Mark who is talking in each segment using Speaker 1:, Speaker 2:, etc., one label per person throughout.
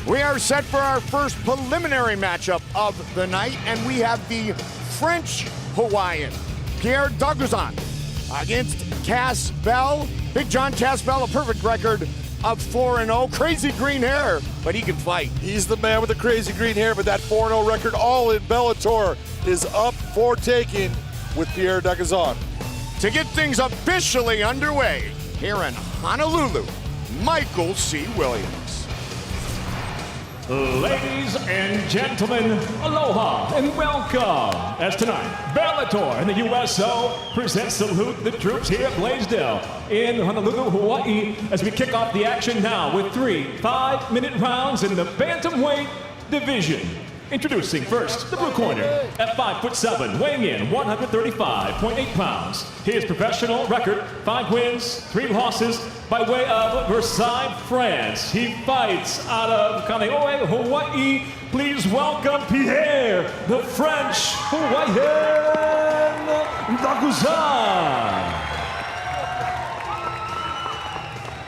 Speaker 1: We are set for our first preliminary matchup of the night, and we have the French Hawaiian, Pierre Daguzan, against Cass Bell. Big John Cass Bell, a perfect record of 4-0. Crazy green hair, but he can fight.
Speaker 2: He's the man with the crazy green hair, but that 4-0 record all in Bellator is up for taking with Pierre Daguzan.
Speaker 1: To get things officially underway, here in Honolulu, Michael C. Williams.
Speaker 3: Ladies and gentlemen, aloha and welcome. As tonight, Bellator and the USO present Salute the Troops here at Blaisdell in Honolulu, Hawaii, as we kick off the action now with 3 5-minute rounds in the bantamweight division. Introducing first, the blue corner, at 5'7", weighing in 135.8 pounds. His professional record, 5 wins, 3 losses, by way of Versailles, France. He fights out of Kaneohe, Hawaii. Please welcome Pierre, the French Hawaiian Daguzan.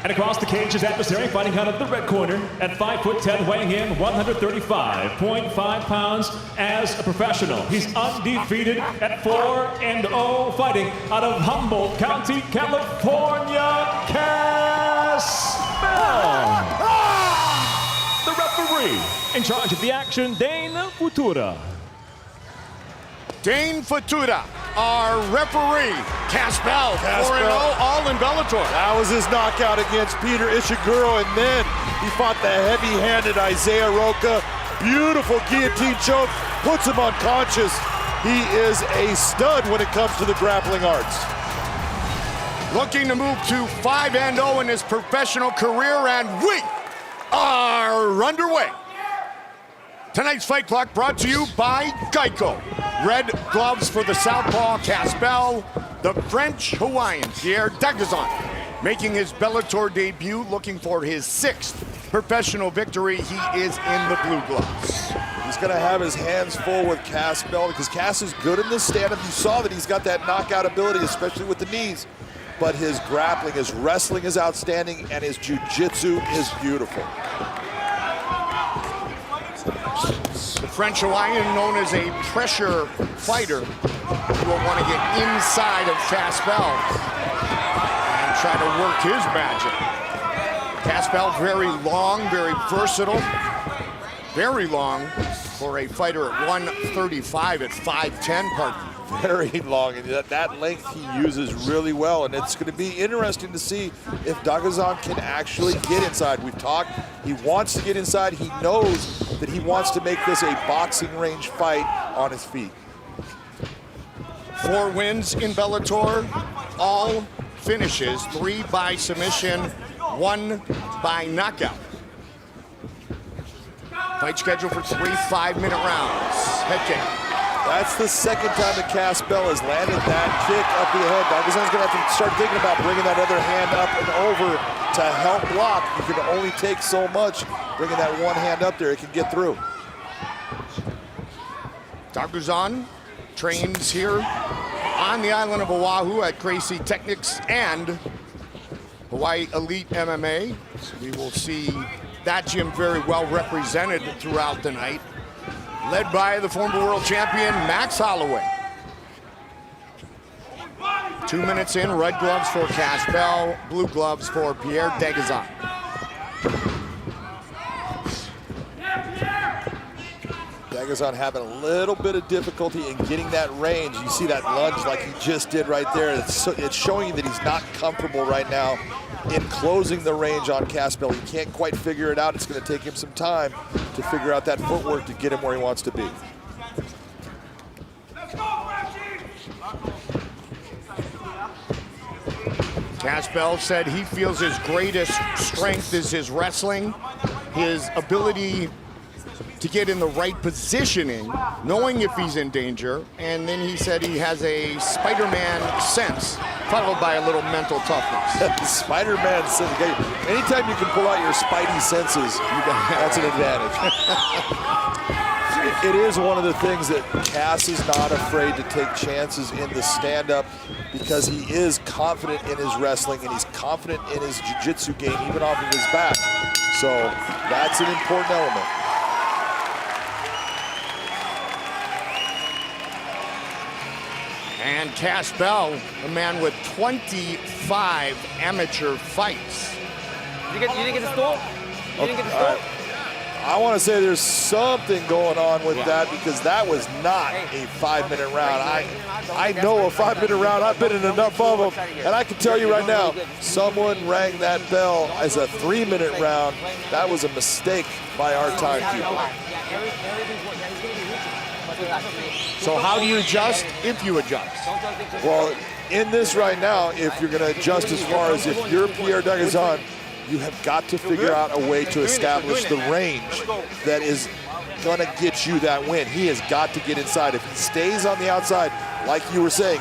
Speaker 3: And across the cage, his adversary fighting out of the red corner at 5'10", weighing in 135.5 pounds as a professional. He's undefeated at 4-0, fighting out of Humboldt County, California, Cass Bell. The referee in charge of the action, Dane Futura.
Speaker 1: Dane Futura, our referee. Cass Bell, 4-0, all in Bellator.
Speaker 2: That was his knockout against Peter Ishiguro, and then he fought the heavy-handed Isaiah Roca. Beautiful guillotine choke, puts him unconscious. He is a stud when it comes to the grappling arts.
Speaker 1: Looking to move to 5-0 in his professional career, and we are underway. Tonight's fight clock brought to you by Geico. Red gloves for the southpaw Cass Bell. The French Hawaiian, Pierre Daguzan, making his Bellator debut, looking for his 6th professional victory. He is in the blue gloves.
Speaker 2: He's going to have his hands full with Cass Bell because Cass is good in this stand-up. You saw that he's got that knockout ability, especially with the knees. But his grappling, his wrestling is outstanding, and his jiu-jitsu is beautiful.
Speaker 1: The French Hawaiian, known as a pressure fighter, will want to get inside of Cass Bell and try to work his magic. Cass Bell, very long, very versatile, very long for a fighter at 135 at 5'10", pardon.
Speaker 2: Very long, and that length he uses really well, and it's going to be interesting to see if Daguzan can actually get inside. We've talked, he wants to get inside. He knows that he wants to make this a boxing range fight on his feet.
Speaker 1: 4 wins in Bellator, all finishes, 3 by submission, 1 by knockout. Fight scheduled for 3 5-minute rounds. Head kick.
Speaker 2: That's the second time that Cass Bell has landed that kick up to the head. Daguzan's going to have to start thinking about bringing that other hand up and over to help block. You can only take so much. Bringing that one hand up there, it can get through. Daguzan
Speaker 1: Trains here on the island of Oahu at Gracie Technics and Hawaii Elite MMA. So we will see that gym very well represented throughout the night, led by the former world champion, Max Holloway. 2 minutes in, red gloves for Cass Bell, blue gloves for Pierre Daguzan.
Speaker 2: Daguzan having a little bit of difficulty in getting that range. You see that lunge like he just did right there. It's showing you that he's not comfortable right now in closing the range on Cass Bell. He can't quite figure it out. It's going to take him some time to figure out that footwork to get him where he wants to be.
Speaker 1: Cass Bell said he feels his greatest strength is his wrestling, his ability to get in the right positioning, knowing if he's in danger, and then he said he has a Spider-Man sense, followed by a little mental toughness.
Speaker 2: Spider-Man sense. Anytime you can pull out your spidey senses, that's an advantage. It is one of the things that Cass is not afraid to take chances in the stand-up because he is confident in his wrestling and he's confident in his jiu-jitsu game, even off of his back. So that's an important element.
Speaker 1: And Cass Bell, a man with 25 amateur fights.
Speaker 4: You didn't get the stool? You didn't get the stool?
Speaker 2: I want to say there's something going on with that, because that was not a 5-minute round. I know a 5-minute round. I've been in enough of them. And I can tell you right now, someone rang that bell as a 3-minute round. That was a mistake by our timekeeper.
Speaker 1: So how do you adjust if you adjust?
Speaker 2: Well, in this right now, if you're going to adjust as far as if you're Pierre Daguzan, you have got to figure out a way to establish the range that is going to get you that win. He has got to get inside. If he stays on the outside, like you were saying,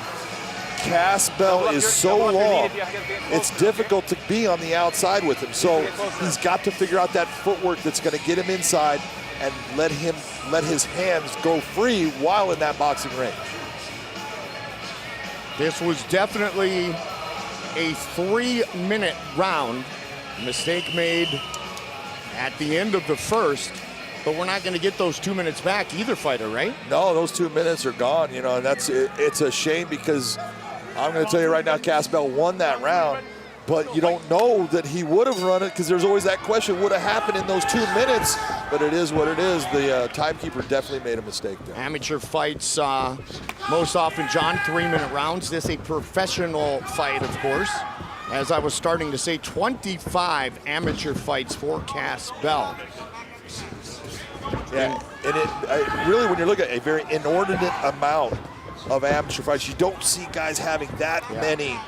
Speaker 2: Cass Bell is so long, it's difficult to be on the outside with him. So he's got to figure out that footwork that's going to get him inside and let his hands go free while in that boxing range.
Speaker 1: This was definitely a 3-minute round. Mistake made at the end of the first, but we're not going to get those 2 minutes back either fighter, right?
Speaker 2: No, those 2 minutes are gone, you know, and it's a shame, because I'm going to tell you right now, Cass Bell won that round, but you don't know that he would have run it, because there's always that question, would have happened in those 2 minutes, but it is what it is. The timekeeper definitely made a mistake there.
Speaker 1: Amateur fights, most often, John, 3-minute rounds. This a professional fight, of course. As I was starting to say, 25 amateur fights for Cass Bell.
Speaker 2: Yeah, and really, when you look at a very inordinate amount of amateur fights, you don't see guys having that many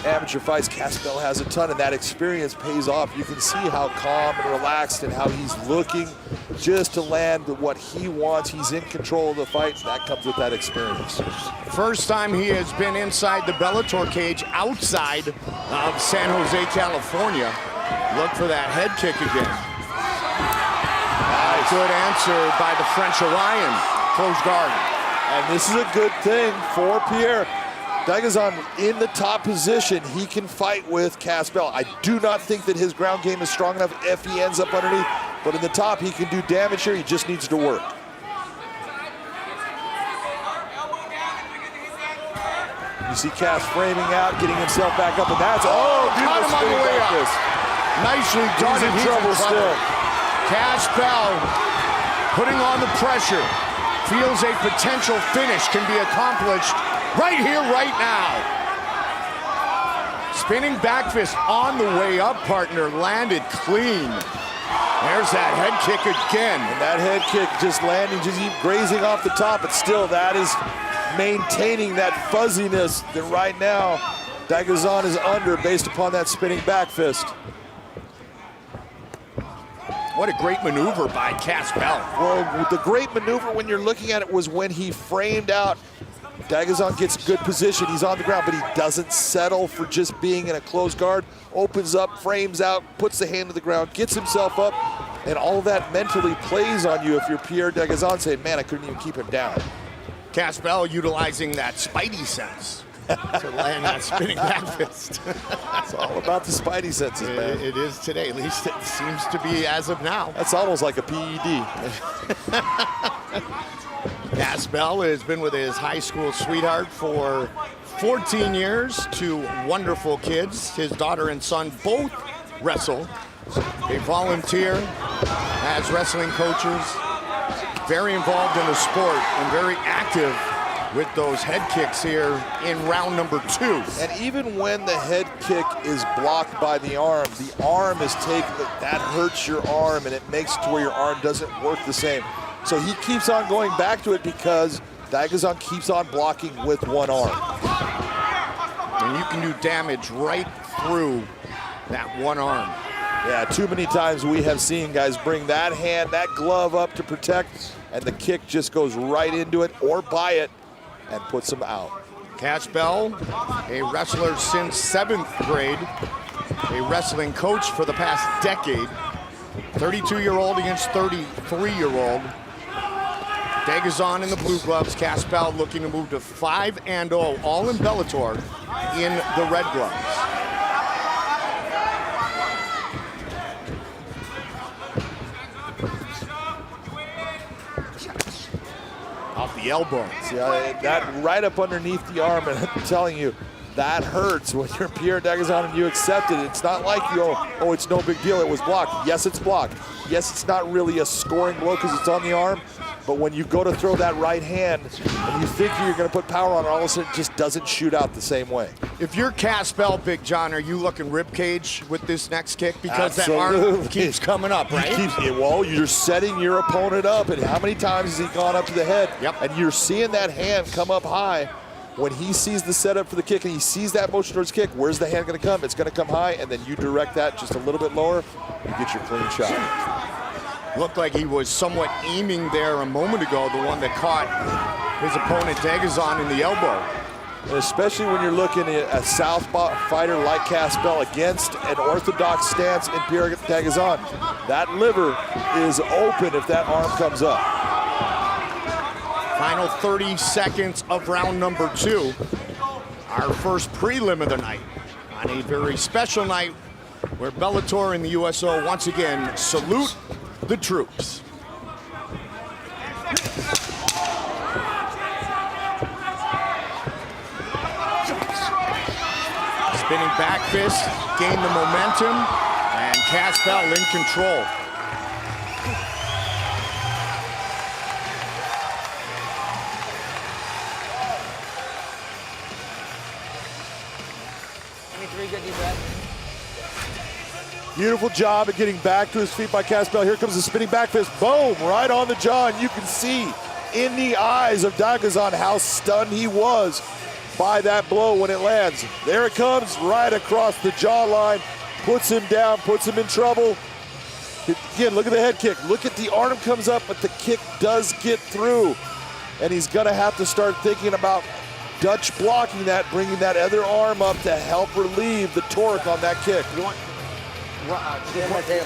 Speaker 2: amateur fights. Cass Bell has a ton, and that experience pays off. You can see how calm and relaxed and how he's looking just to land what he wants. He's in control of the fight, and that comes with that experience.
Speaker 1: First time he has been inside the Bellator cage outside of San Jose, California. Look for that head kick again. Nice. Good answer by the French Orion. Close guard.
Speaker 2: And this is a good thing for Pierre. Daguzan in the top position, he can fight with Cass Bell. I do not think that his ground game is strong enough if he ends up underneath, but in the top, he can do damage here. He just needs to work. You see Cass framing out, getting himself back up, and that's,
Speaker 1: caught him on the way up. Nicely done.
Speaker 2: He's in trouble still.
Speaker 1: Cass Bell putting on the pressure. Feels a potential finish can be accomplished right here, right now. Spinning back fist on the way up, partner. Landed clean. There's that head kick again.
Speaker 2: And that head kick just landing, just grazing off the top, but still that is maintaining that fuzziness that right now Daguzan is under based upon that spinning back fist.
Speaker 1: What a great maneuver by Cass Bell.
Speaker 2: Well, the great maneuver when you're looking at it was when he framed out. Daguzan gets good position, he's on the ground, but he doesn't settle for just being in a closed guard. Opens up, frames out, puts the hand to the ground, gets himself up, and all that mentally plays on you if you're Pierre Daguzan saying, man, I couldn't even keep him down.
Speaker 1: Cass Bell utilizing that spidey sense to land that spinning back fist.
Speaker 2: It's all about the spidey senses, man.
Speaker 1: It is today, at least it seems to be as of now.
Speaker 2: That's almost like a PED.
Speaker 1: Cass Bell has been with his high school sweetheart for 14 years, 2 wonderful kids. His daughter and son both wrestle. They volunteer as wrestling coaches. Very involved in the sport and very active with those head kicks here in round number 2.
Speaker 2: And even when the head kick is blocked by the arm is taken, that hurts your arm, and it makes it to where your arm doesn't work the same. So he keeps on going back to it because Daguzan keeps on blocking with one arm.
Speaker 1: And you can do damage right through that one arm.
Speaker 2: Yeah, too many times we have seen guys bring that hand, that glove up to protect, and the kick just goes right into it or by it and puts him out.
Speaker 1: Cass Bell, a wrestler since 7th grade, a wrestling coach for the past decade. 32-year-old against 33-year-old. Daguzan in the blue gloves, Cass Bell looking to move to 5-0, all in Bellator in the red gloves. the elbow.
Speaker 2: See, that right up underneath the arm, and I'm telling you, that hurts when you're Pierre Daguzan and you accept it. It's not like you go, oh, it's no big deal, it was blocked. Yes, it's blocked. Yes, it's not really a scoring blow because it's on the arm, but when you go to throw that right hand and you think you're going to put power on it, all of a sudden it just doesn't shoot out the same way.
Speaker 1: If you're Caspel, Big John, are you looking rib cage with this next kick? Because
Speaker 2: Absolutely.
Speaker 1: that arm keeps coming up, right?
Speaker 2: Well, you're setting your opponent up, and how many times has he gone up to the head?
Speaker 1: Yep.
Speaker 2: And you're seeing that hand come up high. When he sees the setup for the kick and he sees that motion towards kick, where's the hand going to come? It's going to come high, and then you direct that just a little bit lower, you get your clean shot.
Speaker 1: Looked like he was somewhat aiming there a moment ago, the one that caught his opponent Daguzan in the elbow.
Speaker 2: And especially when you're looking at a southpaw fighter like Caspel against an orthodox stance in Pierre Daguzan, that liver is open if that arm comes up.
Speaker 1: Final 30 seconds of round number 2. Our first prelim of the night on a very special night where Bellator and the USO once again salute the troops. Spinning back fist, gain the momentum, and Caspel in control.
Speaker 2: Beautiful job at getting back to his feet by Caspel. Here comes the spinning back fist. Boom, right on the jaw. And you can see in the eyes of Daguzan how stunned he was by that blow when it lands. There it comes, right across the jawline. Puts him down, puts him in trouble. Again, look at the head kick. Look at the arm comes up, but the kick does get through. And he's going to have to start thinking about Dutch blocking that, bringing that other arm up to help relieve the torque on that kick.
Speaker 4: You want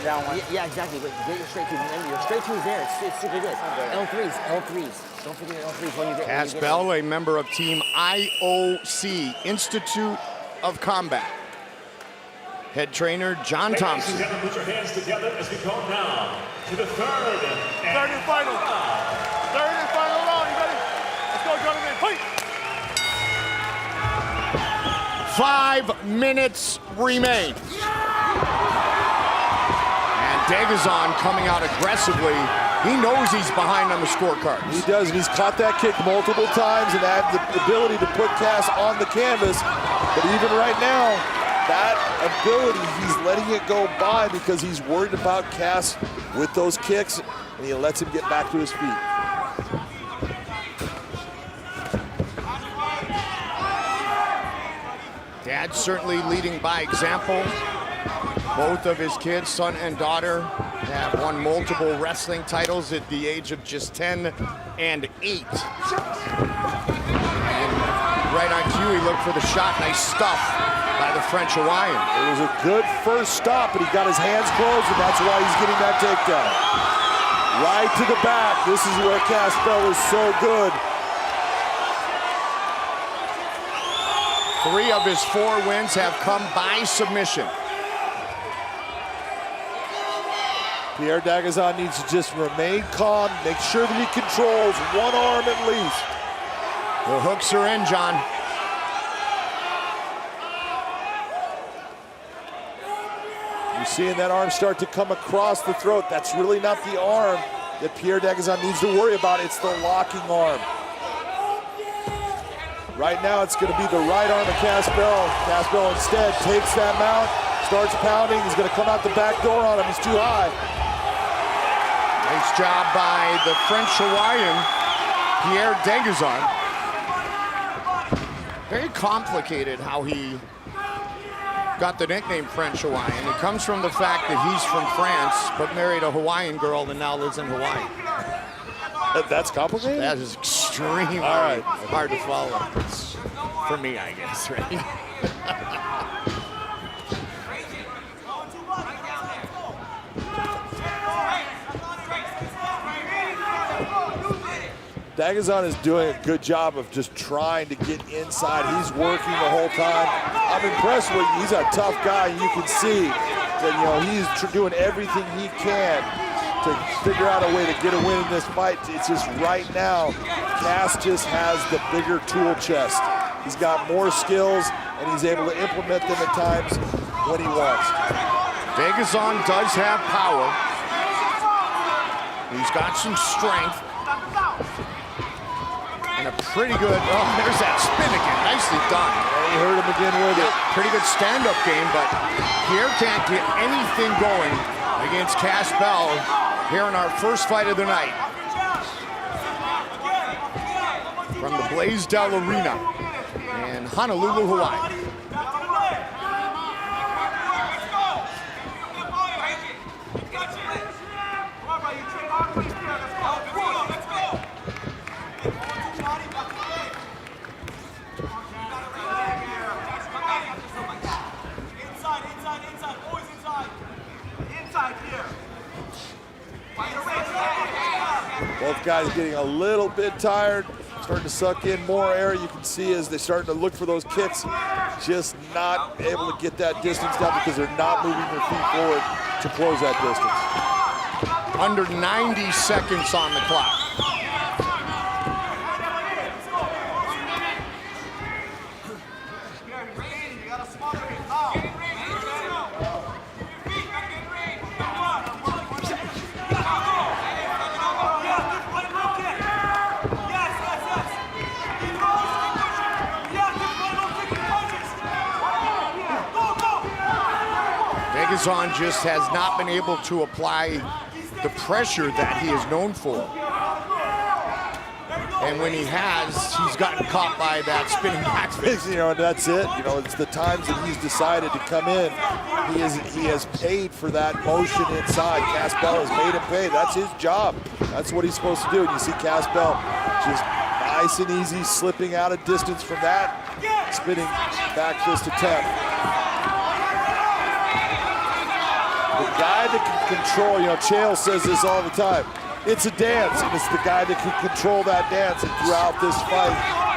Speaker 4: down one. Yeah, exactly. But get your straight twos. Remember, your straight twos there. It's super good. L3s. Don't forget L3s when you get.
Speaker 1: Caspel, a member of Team IOC, Institute of Combat. Head trainer John Thompson.
Speaker 3: Ladies and gentlemen, put your hands together as we go now to the third and
Speaker 5: final. Third and final round. You ready? Let's go, gentlemen. Fight!
Speaker 1: 5 minutes remain. And Daguzan coming out aggressively. He knows he's behind on the scorecard.
Speaker 2: He does, and he's caught that kick multiple times and had the ability to put Cass on the canvas. But even right now, that ability, he's letting it go by because he's worried about Cass with those kicks, and he lets him get back to his feet.
Speaker 1: Dad certainly leading by example. Both of his kids, son and daughter, have won multiple wrestling titles at the age of just 10 and 8. And right on cue, he looked for the shot. Nice stuff by the French Hawaiian.
Speaker 2: It was a good first stop, but he got his hands closed, and that's why he's getting that takedown. Right to the back. This is where Caspel is so good.
Speaker 1: 3 of his 4 wins have come by submission.
Speaker 2: Pierre Daguzan needs to just remain calm, make sure that he controls one arm at least.
Speaker 1: The hooks are in, John.
Speaker 2: You're seeing that arm start to come across the throat. That's really not the arm that Pierre Daguzan needs to worry about. It's the locking arm. Right now, it's going to be the right arm of Caspel. Caspel instead takes that mount, starts pounding. He's going to come out the back door on him. He's too high.
Speaker 1: Nice job by the French Hawaiian, Pierre Daguzan. Very complicated how he got the nickname French Hawaiian. It comes from the fact that he's from France, but married a Hawaiian girl and now lives in Hawaii.
Speaker 2: That's complicated?
Speaker 1: That is extremely hard to follow. For me, I guess, right?
Speaker 2: Daguzan is doing a good job of just trying to get inside. He's working the whole time. I'm impressed with him. He's a tough guy. You can see that, he's doing everything he can to figure out a way to get a win in this fight. It's just right now, Cass just has the bigger tool chest. He's got more skills, and he's able to implement them at times when he wants.
Speaker 1: Daguzan does have power. He's got some strength. And a pretty good, oh, there's that spin again. Nicely done.
Speaker 2: And he hurt him again with it.
Speaker 1: Pretty good stand-up game, but Pierre can't get anything going against Cass Bell here in our first fight of the night. From the Blaisdell Arena in Honolulu, Hawaii.
Speaker 2: Both guys getting a little bit tired, starting to suck in more air. You can see as they're starting to look for those kicks, just not able to get that distance down because they're not moving their feet forward to close that distance.
Speaker 1: Under 90 seconds on the clock. Daguzan just has not been able to apply the pressure that he is known for. And when he has, he's gotten caught by that spinning back fist.
Speaker 2: You know, and that's it. You know, it's the times that he's decided to come in. He has paid for that motion inside. Cass Bell has made him pay. That's his job. That's what he's supposed to do. And you see Cass Bell just nice and easy slipping out of distance from that spinning back fist attempt. The guy that can control, you know, Chael says this all the time, it's a dance, and it's the guy that can control that dance. And throughout this fight,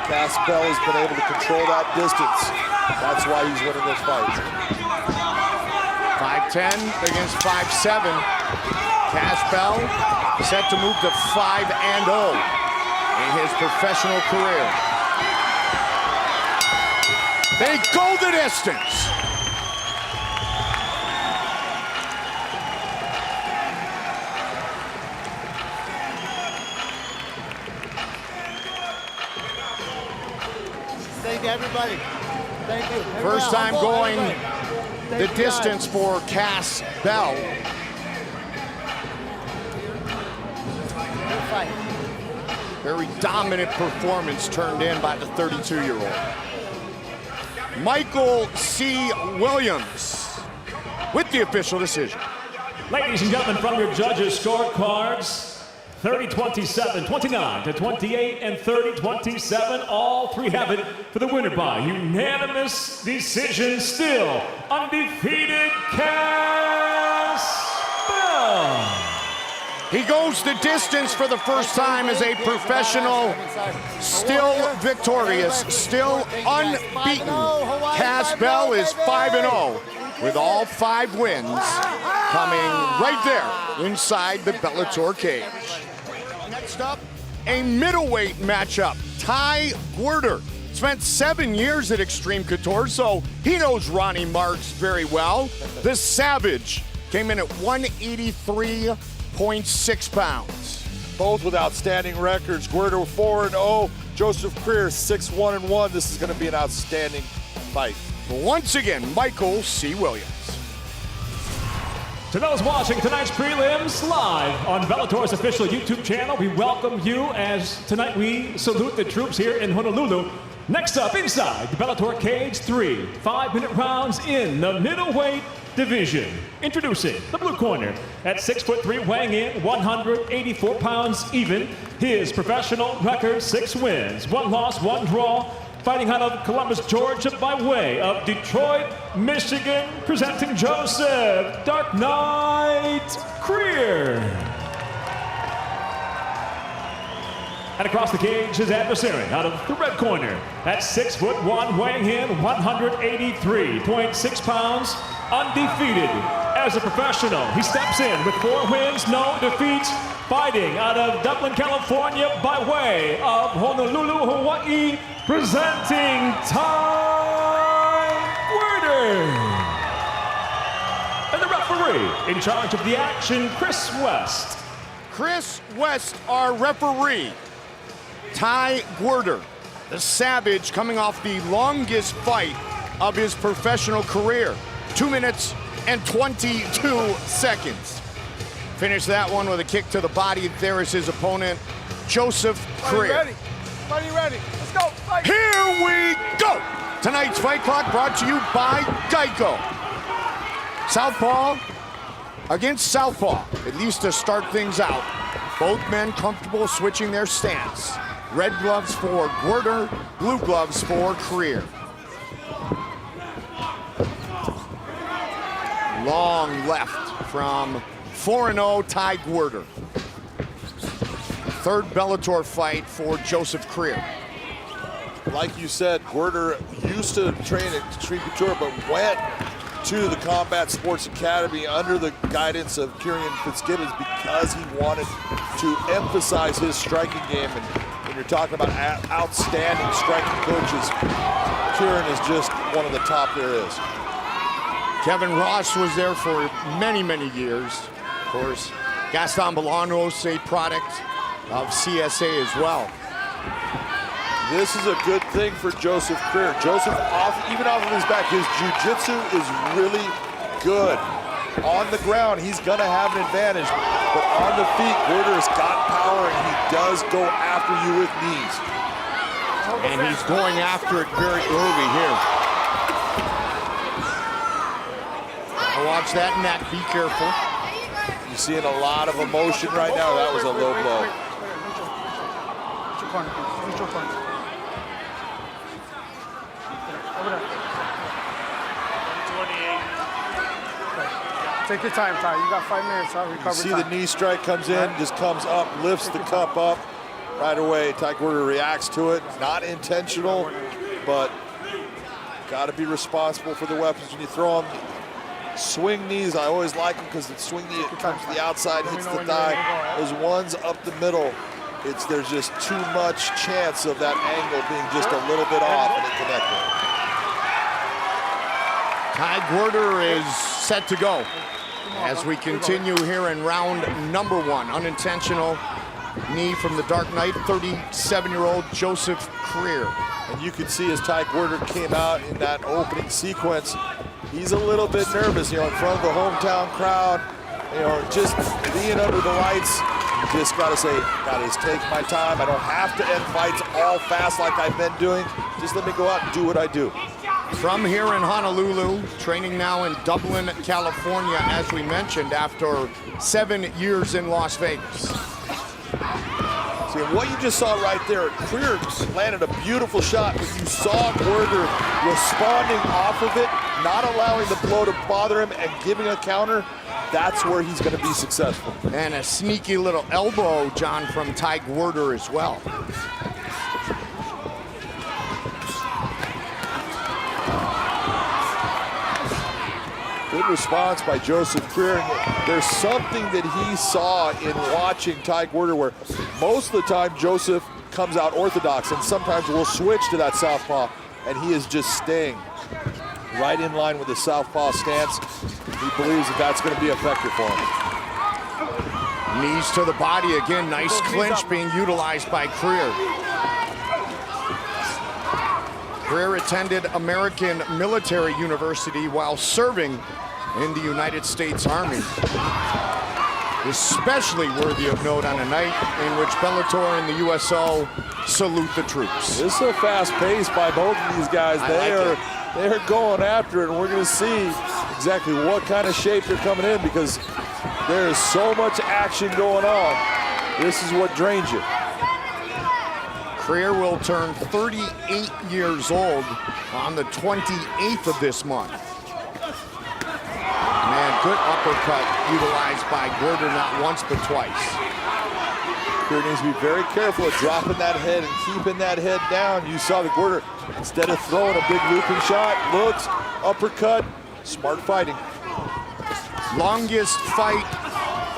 Speaker 2: Cass Bell has been able to control that distance. That's why he's winning this fight.
Speaker 1: 5'10" against 5'7". Cass Bell set to move to 5-0 in his professional career. They go the distance.
Speaker 6: Thank you, everybody. Thank you.
Speaker 1: First time going the distance for Cass Bell.
Speaker 6: Good fight.
Speaker 1: Very dominant performance turned in by the 32-year-old. Michael C. Williams with the official decision.
Speaker 3: Ladies and gentlemen, from your judges' scorecards, 30-27, 29-28, and 30-27. All three have it for the winner by unanimous decision. Still undefeated, Cass Bell.
Speaker 1: He goes the distance for the first time as a professional, still victorious, still unbeaten. Cass Bell is 5-0 with all 5 wins coming right there inside the Bellator cage. Next up, a middleweight matchup. Gwerder spent 7 years at Extreme Couture, so he knows Ronnie Marks very well. The Savage came in at 183.6 pounds.
Speaker 2: Both with outstanding records. Gwerder 4-0, Joseph Creer 6-1-1. This is going to be an outstanding fight.
Speaker 1: Once again, Michael C. Williams.
Speaker 3: To those watching tonight's prelims live on Bellator's official YouTube channel, we welcome you as tonight we salute the troops here in Honolulu. Next up, inside the Bellator cage, 3 5-minute rounds in the middleweight division. Introducing the blue corner at 6'3", weighing in 184 pounds even. His professional record, 6 wins, 1 loss, 1 draw. Fighting out of Columbus, Georgia by way of Detroit, Michigan, presenting Joseph Dark Knight Creer. And across the cage, his adversary out of the red corner at 6'1", weighing in 183.6 pounds. undefeated as a professional. He steps in with 4 wins, no defeats, fighting out of Dublin, California by way of Honolulu, Hawaii, presenting Gwerder. And the referee in charge of the action, Chris West.
Speaker 1: Chris West, our referee. Gwerder, the Savage, coming off the longest fight of his professional career. 2 minutes and 22 seconds. Finished that one with a kick to the body. There is his opponent, Joseph Creer.
Speaker 5: Ready? Buddy, ready? Let's go. Fight.
Speaker 1: Here we go! Tonight's Fight Clock brought to you by Geico. Southpaw against Southpaw, at least to start things out. Both men comfortable switching their stance. Red gloves for Gwerder, blue gloves for Creer. Long left from 4-0 Gwerder. Third Bellator fight for Joseph Creer.
Speaker 2: Like you said, Gwerder used to train at Street Couture, but went to the Combat Sports Academy under the guidance of Kieran Fitzgibbons because he wanted to emphasize his striking game. And when you're talking about outstanding striking coaches, Kieran is just one of the top there is.
Speaker 1: Kevin Ross was there for many, many years. Of course, Gaston Bolanos, a product of CSA as well.
Speaker 2: This is a good thing for Joseph Creer. Joseph, even off of his back, his jiu-jitsu is really good. On the ground, he's gonna have an advantage, but on the feet, Gwerder's got power and he does go after you with knees.
Speaker 1: And he's going after it very early here. Watch that neck, be careful.
Speaker 2: You're seeing a lot of emotion right now. That was a low blow.
Speaker 5: Take your time, Ty. You got 5 minutes. I'll recover.
Speaker 2: You see the knee strike comes in, just comes up, lifts the cup up right away. Gwerder reacts to it. Not intentional, but got to be responsible for the weapons when you throw them. Swing knees, I always like them because the swing knee, it comes to the outside, hits the thigh. Those ones up the middle, there's just too much chance of that angle being just a little bit off and it connecting.
Speaker 1: Gwerder is set to go as we continue here in round number 1. Unintentional knee from the Dark Knight, 37-year-old Joseph Creer.
Speaker 2: And you can see as Gwerder came out in that opening sequence, he's a little bit nervous, in front of the hometown crowd, just being under the lights. You just got to say, got to take my time. I don't have to end fights all fast like I've been doing. Just let me go out and do what I do.
Speaker 1: From here in Honolulu, training now in Dublin, California, as we mentioned, after 7 years in Las Vegas.
Speaker 2: See, what you just saw right there, Creer landed a beautiful shot, but you saw Gwerder responding off of it, not allowing the blow to bother him and giving a counter. That's where he's going to be successful.
Speaker 1: And a sneaky little elbow, John, from Gwerder as well.
Speaker 2: Good response by Joseph Creer. There's something that he saw in watching Gwerder where most of the time Joseph comes out orthodox and sometimes will switch to that southpaw, and he is just staying right in line with the southpaw stance. He believes that that's going to be effective for him.
Speaker 1: Knees to the body again. Nice clinch being utilized by Creer. Creer attended American Military University while serving in the United States Army. Especially worthy of note on a night in which Bellator and the USO salute the troops.
Speaker 2: This is a fast pace by both of these guys. They are going after it, and we're going to see exactly what kind of shape they're coming in because there is so much action going on. This is what drains you.
Speaker 1: Creer will turn 38 years old on the 28th of this month. Man, good uppercut utilized by Gwerder not once but twice.
Speaker 2: Creer needs to be very careful of dropping that head and keeping that head down. You saw the Gwerder, instead of throwing a big looping shot, looks, uppercut, Smart fighting.
Speaker 1: Longest fight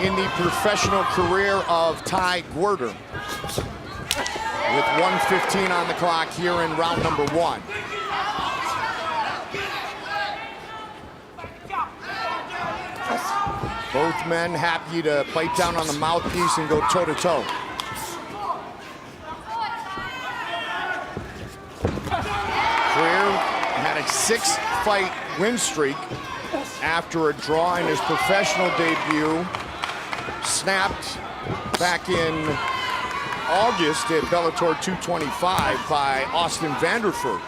Speaker 1: in the professional career of Ty Gwerder, with 1:15 on the clock here in round number 1. Both men happy to bite down on the mouthpiece and go toe-to-toe. Creer had a 6-fight win streak after a draw in his professional debut. Snapped back in August at Bellator 225 by Austin Vanderford,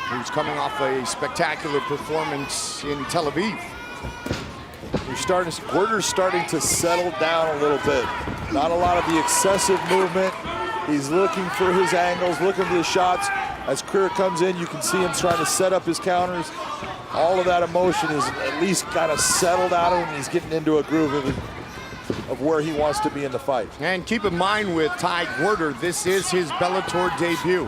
Speaker 1: who's coming off a spectacular performance in Tel Aviv.
Speaker 2: Gwerder's starting to settle down a little bit. Not a lot of the excessive movement. He's looking for his angles, looking for his shots. As Creer comes in, you can see him trying to set up his counters. All of that emotion is at least kind of settled out of him. He's getting into a groove of where he wants to be in the fight.
Speaker 1: And keep in mind with Ty Gwerder, this is his Bellator debut.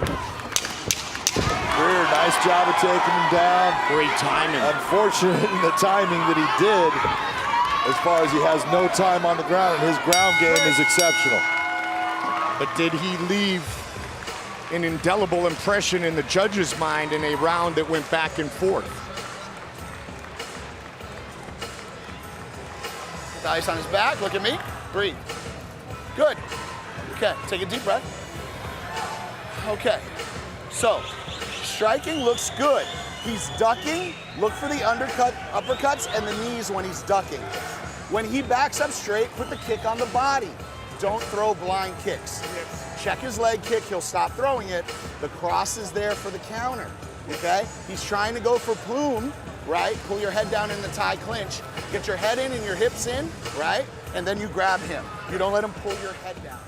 Speaker 2: Creer, nice job of taking him down.
Speaker 1: Great timing.
Speaker 2: Unfortunate in the timing that he did, as far as he has no time on the ground, and his ground game is exceptional.
Speaker 1: But did he leave an indelible impression in the judge's mind in a round that went back and forth?
Speaker 6: The ice on his back, look at me, breathe. Good. Okay, take a deep breath. Okay, so striking looks good. He's ducking, look for the uppercuts and the knees when he's ducking. When he backs up straight, put the kick on the body. Don't throw blind kicks. Check his leg kick, he'll stop throwing it. The cross is there for the counter, okay? He's trying to go for plume, right? Pull your head down in the tie clinch. Get your head in and your hips in, right? And then you grab him. You don't let him pull your head down.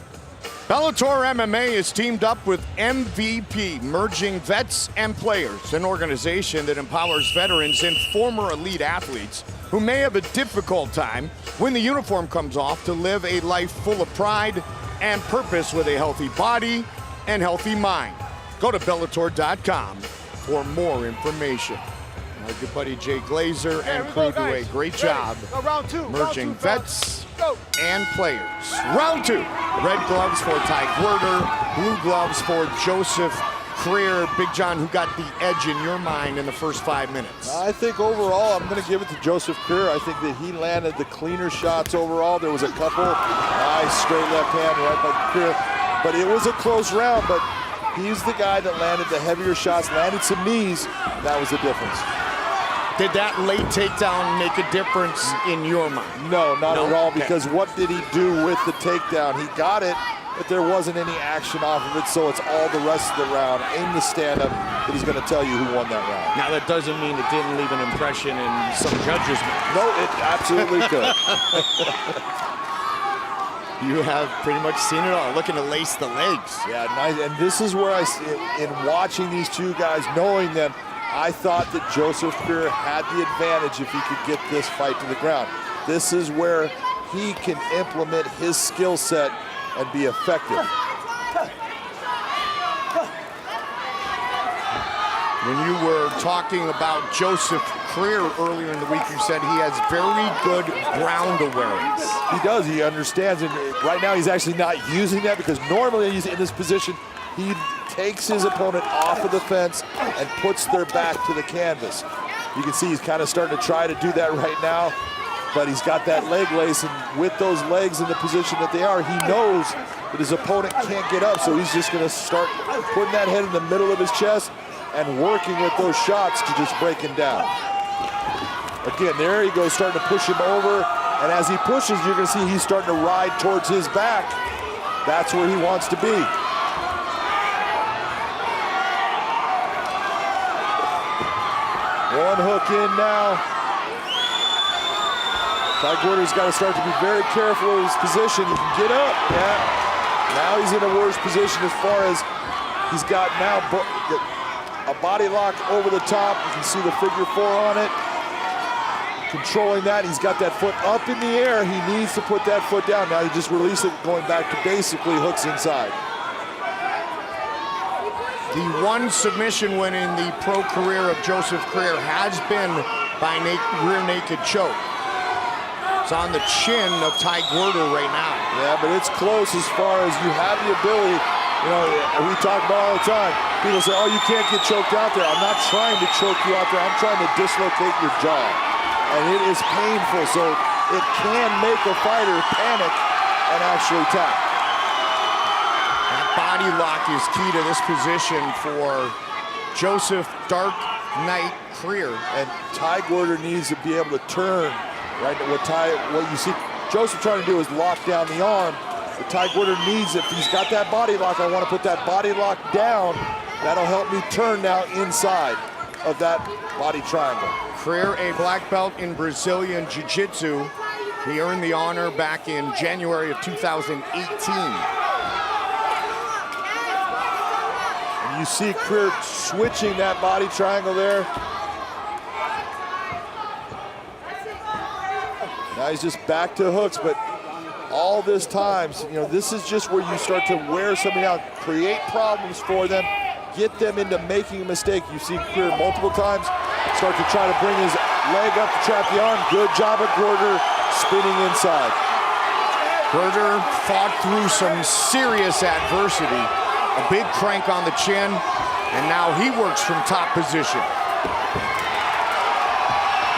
Speaker 1: Bellator MMA is teamed up with MVP, merging vets and players, an organization that empowers veterans and former elite athletes who may have a difficult time when the uniform comes off to live a life full of pride and purpose with a healthy body and healthy mind. Go to Bellator.com for more information. Our good buddy Jay Glazer and crew do a great job merging vets and players. Round 2, red gloves for Ty Gwerder, blue gloves for Joseph Creer. Big John, who got the edge in your mind in the first 5 minutes?
Speaker 2: I think overall, I'm going to give it to Joseph Creer. I think that he landed the cleaner shots overall. There was a couple nice straight left hand right by Creer, but it was a close round. But he's the guy that landed the heavier shots, landed some knees. That was the difference.
Speaker 1: Did that late takedown make a difference in your mind?
Speaker 2: No, not at all, because what did he do with the takedown? He got it, but there wasn't any action off of it, so it's all the rest of the round in the stand-up that he's going to tell you who won that round.
Speaker 1: Now, that doesn't mean it didn't leave an impression in some judges' minds.
Speaker 2: No, it absolutely could.
Speaker 1: You have pretty much seen it all, looking to lace the legs.
Speaker 2: Yeah, nice. And this is where I, in watching these two guys, knowing them, I thought that Joseph Creer had the advantage if he could get this fight to the ground. This is where he can implement his skill set and be effective.
Speaker 1: When you were talking about Joseph Creer earlier in the week, you said he has very good ground awareness.
Speaker 2: He does, he understands it. Right now he's actually not using that, because normally he's in this position, he takes his opponent off of the fence and puts their back to the canvas. You can see he's kind of starting to try to do that right now, but he's got that leg lace, and with those legs in the position that they are, he knows that his opponent can't get up, so he's just going to start putting that head in the middle of his chest and working with those shots to just break him down. Again, there he goes, starting to push him over, and as he pushes, you're going to see he's starting to ride towards his back. That's where he wants to be. One hook in now. Ty Gwerder's got to start to be very careful of his position. He can get up, yeah. Now he's in a worse position as far as he's got now a body lock over the top. You can see the figure 4 on it. Controlling that, he's got that foot up in the air. He needs to put that foot down. Now he just released it, going back to basically hooks inside.
Speaker 1: The one submission win in the pro career of Joseph Creer has been by rear naked choke. It's on the chin of Gwerder right now.
Speaker 2: Yeah, but it's close as far as you have the ability. You know, we talk about all the time. People say, oh, you can't get choked out there. I'm not trying to choke you out there. I'm trying to dislocate your jaw. And it is painful, so it can make a fighter panic and actually tap.
Speaker 1: That body lock is key to this position for Joseph Dark Knight Creer.
Speaker 2: And Gwerder needs to be able to turn. Right, what you see Joseph trying to do is lock down the arm. But Gwerder needs, if he's got that body lock, I want to put that body lock down. That'll help me turn now inside of that body triangle.
Speaker 1: Creer, a black belt in Brazilian Jiu-Jitsu. He earned the honor back in January of 2018.
Speaker 2: And you see Creer switching that body triangle there. Now he's just back to hooks, but all this time, you know, this is just where you start to wear somebody out, create problems for them, get them into making a mistake. You see Creer multiple times start to try to bring his leg up to trap the arm. Good job at Gwerder spinning inside.
Speaker 1: Gwerder fought through some serious adversity. A big crank on the chin, and now he works from top position.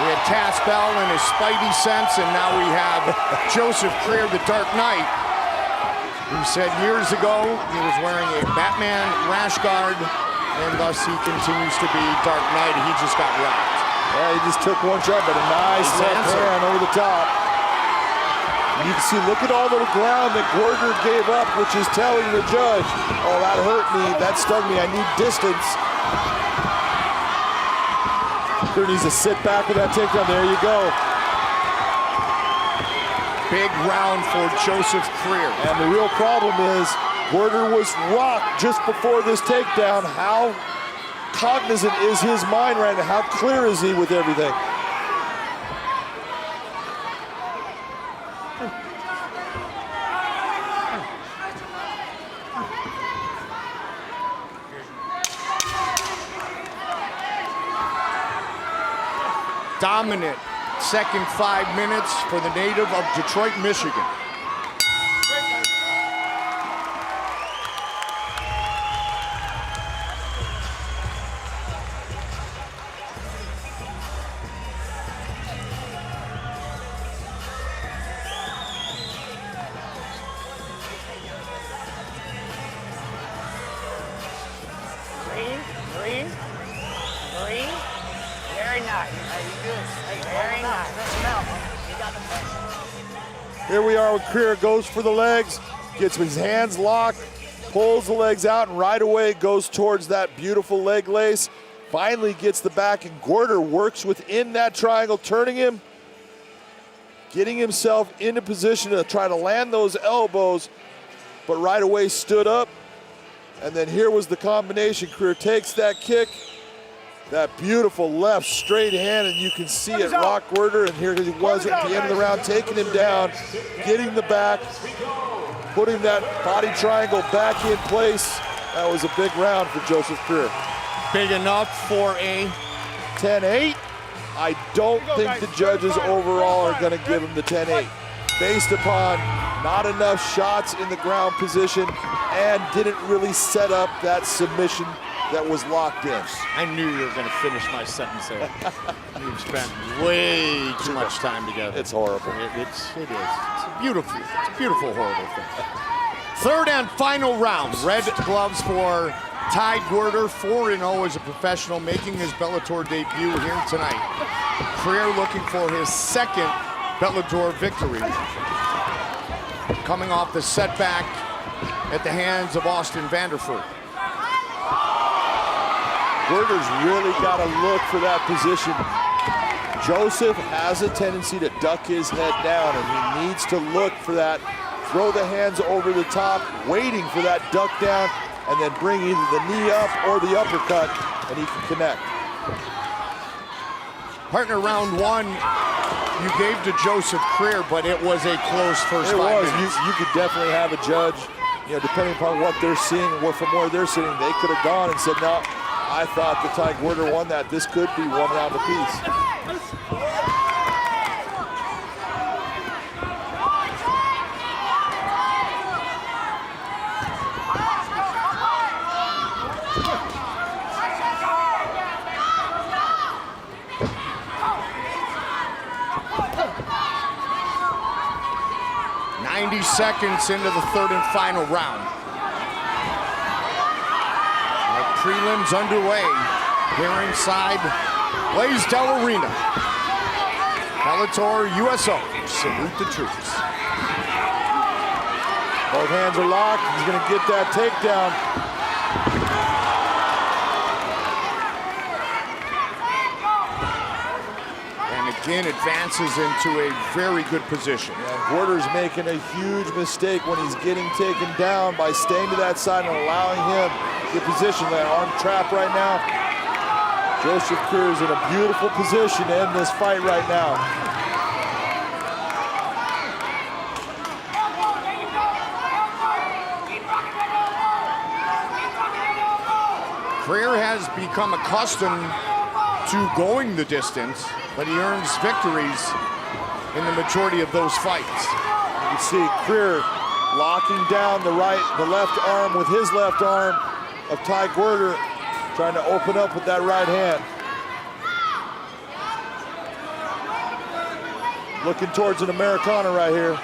Speaker 1: We had Taz Bell and his Spidey sense, and now we have Joseph Creer, the Dark Knight, who said years ago he was wearing a Batman rash guard, and thus he continues to be Dark Knight. He just got rocked.
Speaker 2: Yeah, he just took one shot, but a nice left hand over the top. And you can see, look at all the ground that Gwerder gave up, which is telling the judge, oh, that hurt me, that stung me, I need distance. Creer needs to sit back with that takedown. There you go.
Speaker 1: Big round for Joseph Creer.
Speaker 2: And the real problem is Gwerder was rocked just before this takedown. How cognizant is his mind right now? How clear is he with everything?
Speaker 1: Dominant second 5 minutes for the native of Detroit, Michigan.
Speaker 7: Green. Very nice. Very nice.
Speaker 2: Here we are with Creer, goes for the legs, gets his hands locked, pulls the legs out, and right away goes towards that beautiful leg lace. Finally gets the back, and Gwerder works within that triangle, turning him, getting himself into position to try to land those elbows, but right away stood up. And then here was the combination. Creer takes that kick, that beautiful left straight hand, and you can see it rock Gwerder, and here he was at the end of the round, taking him down, getting the back, putting that body triangle back in place. That was a big round for Joseph Creer.
Speaker 1: Big enough for a
Speaker 2: 10-8. I don't think the judges overall are going to give him the 10-8, based upon not enough shots in the ground position and didn't really set up that submission that was locked in.
Speaker 1: I knew you were going to finish my sentence there. You've spent way too much time together.
Speaker 2: It's horrible.
Speaker 1: It is. It's a beautiful, horrible thing. Third and final round. Red gloves for Gwerder, 4-0 as a professional, making his Bellator debut here tonight. Creer looking for his second Bellator victory. Coming off the setback at the hands of Austin Vanderford.
Speaker 2: Gwerder's really got to look for that position. Joseph has a tendency to duck his head down, and he needs to look for that, throw the hands over the top, waiting for that duck down, and then bring either the knee up or the uppercut, and he can connect.
Speaker 1: Partner, round one, you gave to Joseph Creer, but it was a close first 5 minutes.
Speaker 2: You could definitely have a judge you know, depending upon what they're seeing, from where they're sitting, they could have gone and said, no, I thought the Gwerder won that. This could be 1 round apiece.
Speaker 1: Seconds into the 3rd and final round. Our prelims underway here inside Blaisdell Arena. Bellator USO, salute the troops.
Speaker 2: Both hands are locked. He's going to get that takedown.
Speaker 1: Again, advances into a very good position.
Speaker 2: And Gwerder's making a huge mistake when he's getting taken down by staying to that side and allowing him to get positioned. That arm trap right now. Joseph Creer is in a beautiful position to end this fight right now.
Speaker 1: Creer has become accustomed to going the distance, but he earns victories in the majority of those fights.
Speaker 2: You can see Creer locking down the left arm with his left arm of Gwerder, trying to open up with that right hand. Looking towards an Americana right here.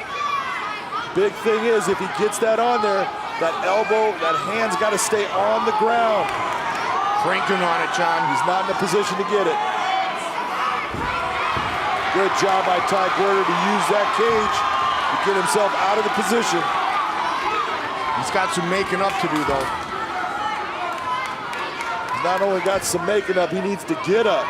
Speaker 2: Big thing is, if he gets that on there, that elbow, that hand's got to stay on the ground.
Speaker 1: Cranking on it, John.
Speaker 2: He's not in a position to get it. Good job by Gwerder to use that cage to get himself out of the position.
Speaker 1: He's got some making up to do, though.
Speaker 2: He's not only got some making up, he needs to get up.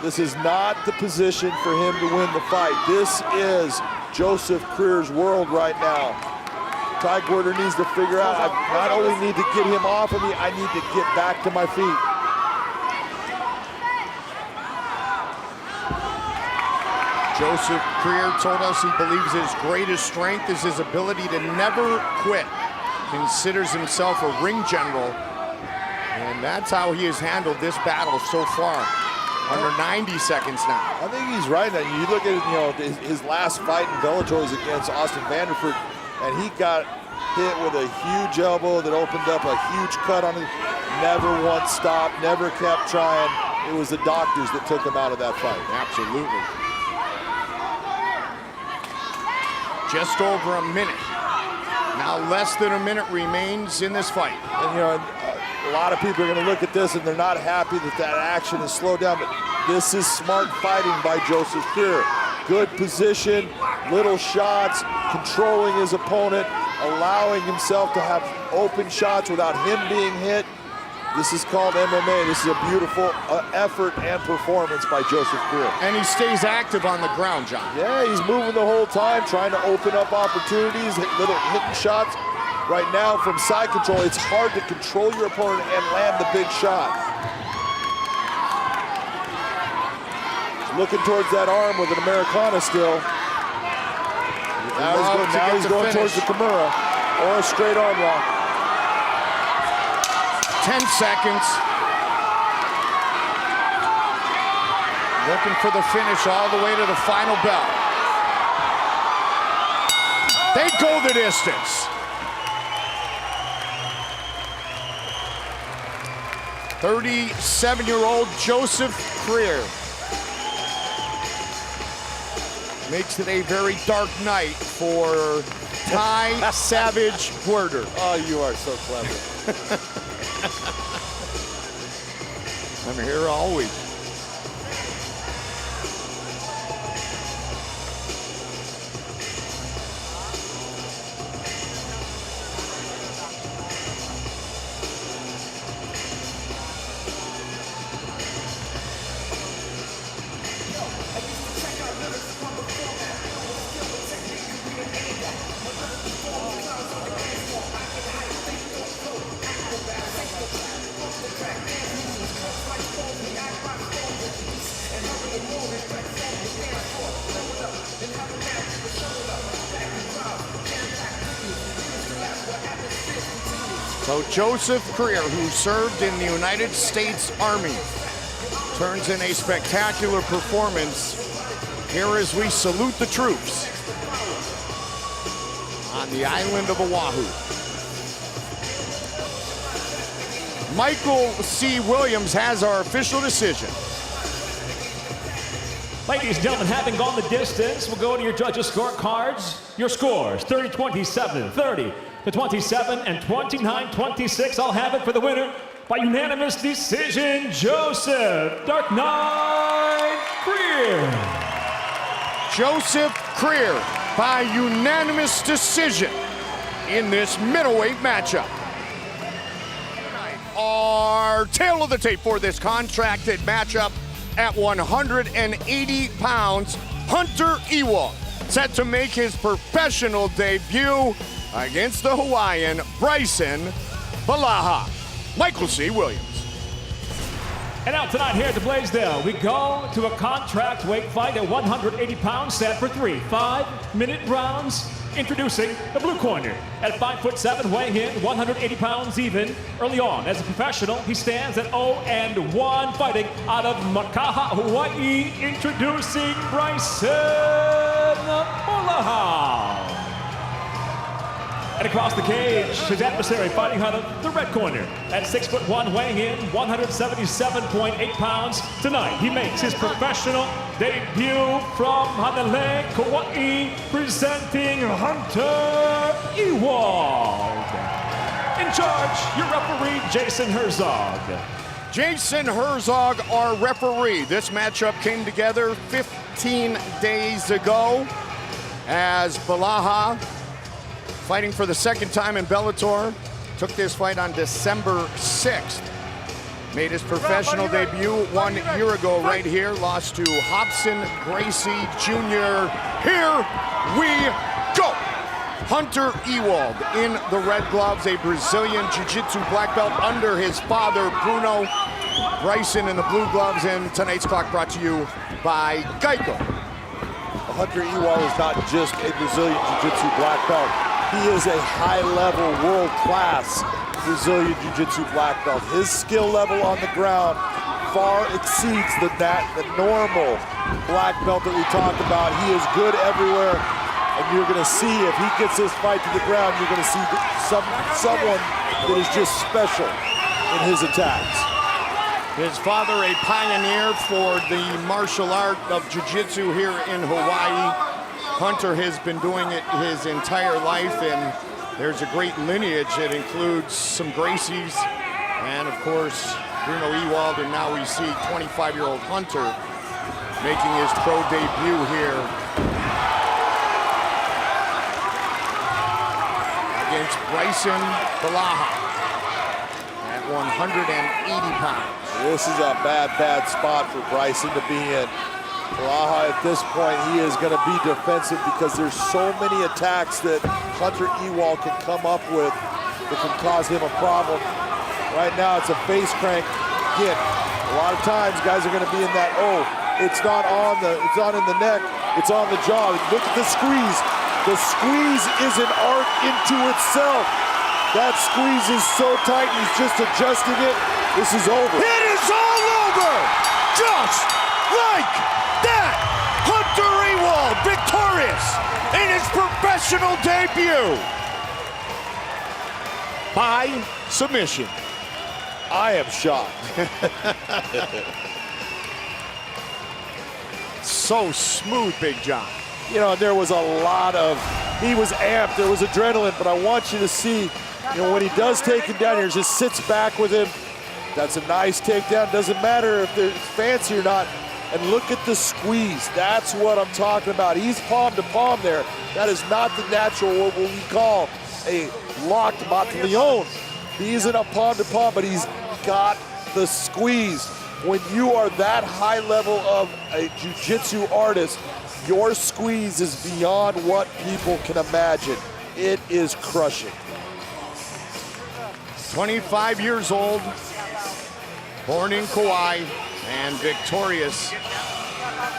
Speaker 2: This is not the position for him to win the fight. This is Joseph Creer's world right now. Gwerder needs to figure out, I not only need to get him off of me, I need to get back to my feet.
Speaker 1: Joseph Creer told us he believes his greatest strength is his ability to never quit. Considers himself a ring general, and that's how he has handled this battle so far. Under 90 seconds now.
Speaker 2: I think he's right. Now you look at it, you know, his last fight in Bellator was against Austin Vanderford, and he got hit with a huge elbow that opened up a huge cut on him. Never once stopped, never kept trying. It was the doctors that took him out of that fight.
Speaker 1: Absolutely. Just over a minute. Now less than a minute remains in this fight.
Speaker 2: And, you know, a lot of people are going to look at this and they're not happy that that action is slowed down, but this is smart fighting by Joseph Creer. Good position, little shots, controlling his opponent, allowing himself to have open shots without him being hit. This is called MMA. This is a beautiful effort and performance by Joseph Creer.
Speaker 1: And he stays active on the ground, John.
Speaker 2: Yeah, he's moving the whole time, trying to open up opportunities, hitting shots. Right now, from side control, it's hard to control your opponent and land the big shot. Looking towards that arm with an Americana still. Now he's going towards the Kimura or a straight arm lock.
Speaker 1: 10 seconds. Looking for the finish all the way to the final bell. They go the distance. 37-year-old Joseph Creer makes it a very dark night for Ty Savage Gwerder.
Speaker 2: Oh, you are so clever.
Speaker 1: I'm here always. So Joseph Creer, who served in the United States Army, turns in a spectacular performance here as we salute the troops on the island of Oahu. Michael C. Williams has our official decision.
Speaker 3: Ladies and gentlemen, having gone the distance, we'll go to your judges' scorecards. Your scores, 30-27, 30-27, and 29-26. I'll have it for the winner by unanimous decision, Joseph Dark Knight Creer.
Speaker 1: Joseph Creer by unanimous decision in this middleweight matchup. Our tail of the tape for this contracted matchup at 180 pounds, Hunter Ewald, set to make his professional debut against the Hawaiian Brysen Bolahao. Michael C. Williams.
Speaker 3: And out tonight here at the Blaisdell, we go to a contract weight fight at 180 pounds, set for 3 5-minute rounds. Introducing the blue corner at 5'7", weighing in 180 pounds even. Early on, as a professional, he stands at 0-1, fighting out of Makaha, Hawaii. Introducing Brysen Bolahao. And across the cage, his adversary fighting out of the red corner at 6'1", weighing in 177.8 pounds. Tonight, he makes his professional debut from Hanalei, Kauai, presenting Hunter Ewald. In charge, your referee, Jason Herzog.
Speaker 1: Jason Herzog, our referee. This matchup came together 15 days ago as Bolahao, fighting for the second time in Bellator, took this fight on December 6th. Made his professional debut 1 year ago right here. Lost to Hobson Gracie Jr. Here we go. Hunter Ewald in the red gloves, a Brazilian Jiu-Jitsu black belt under his father, Bruno. Brysen in the blue gloves, and tonight's clock brought to you by Geico.
Speaker 2: Hunter Ewald is not just a Brazilian Jiu-Jitsu black belt. He is a high-level, world-class Brazilian Jiu-Jitsu black belt. His skill level on the ground far exceeds the normal black belt that we talk about. He is good everywhere, and you're going to see if he gets this fight to the ground, you're going to see someone that is just special in his attacks.
Speaker 1: His father, a pioneer for the martial art of Jiu-Jitsu here in Hawaii. Hunter has been doing it his entire life, and there's a great lineage that includes some Gracies and, of course, Bruno Ewald, and now we see 25-year-old Hunter making his pro debut here against Brysen Bolahao at 180 pounds.
Speaker 2: This is a bad spot for Brysen to be in. Bolahao, at this point, he is going to be defensive because there's so many attacks that Hunter Ewald can come up with that can cause him a problem. Right now, it's a face crank. Again, a lot of times guys are going to be in that, it's not in the neck, it's on the jaw. Look at the squeeze. The squeeze is an art into itself. That squeeze is so tight, he's just adjusting it. This is over.
Speaker 1: It is all over! Just like that! Hunter Ewald victorious in his professional debut by submission.
Speaker 2: I am shocked.
Speaker 1: So smooth, Big John.
Speaker 2: You know, there was a lot of, he was amped, there was adrenaline, but I want you to see, when he does take him down here, just sits back with him. That's a nice takedown. Doesn't matter if they're fancy or not. And look at the squeeze. That's what I'm talking about. He's palm to palm there. That is not the natural, what we call a locked mataleon. He isn't a palm to palm, but he's got the squeeze. When you are that high level of a jiu-jitsu artist, your squeeze is beyond what people can imagine. It is crushing.
Speaker 1: 25 years old, born in Kauai, and victorious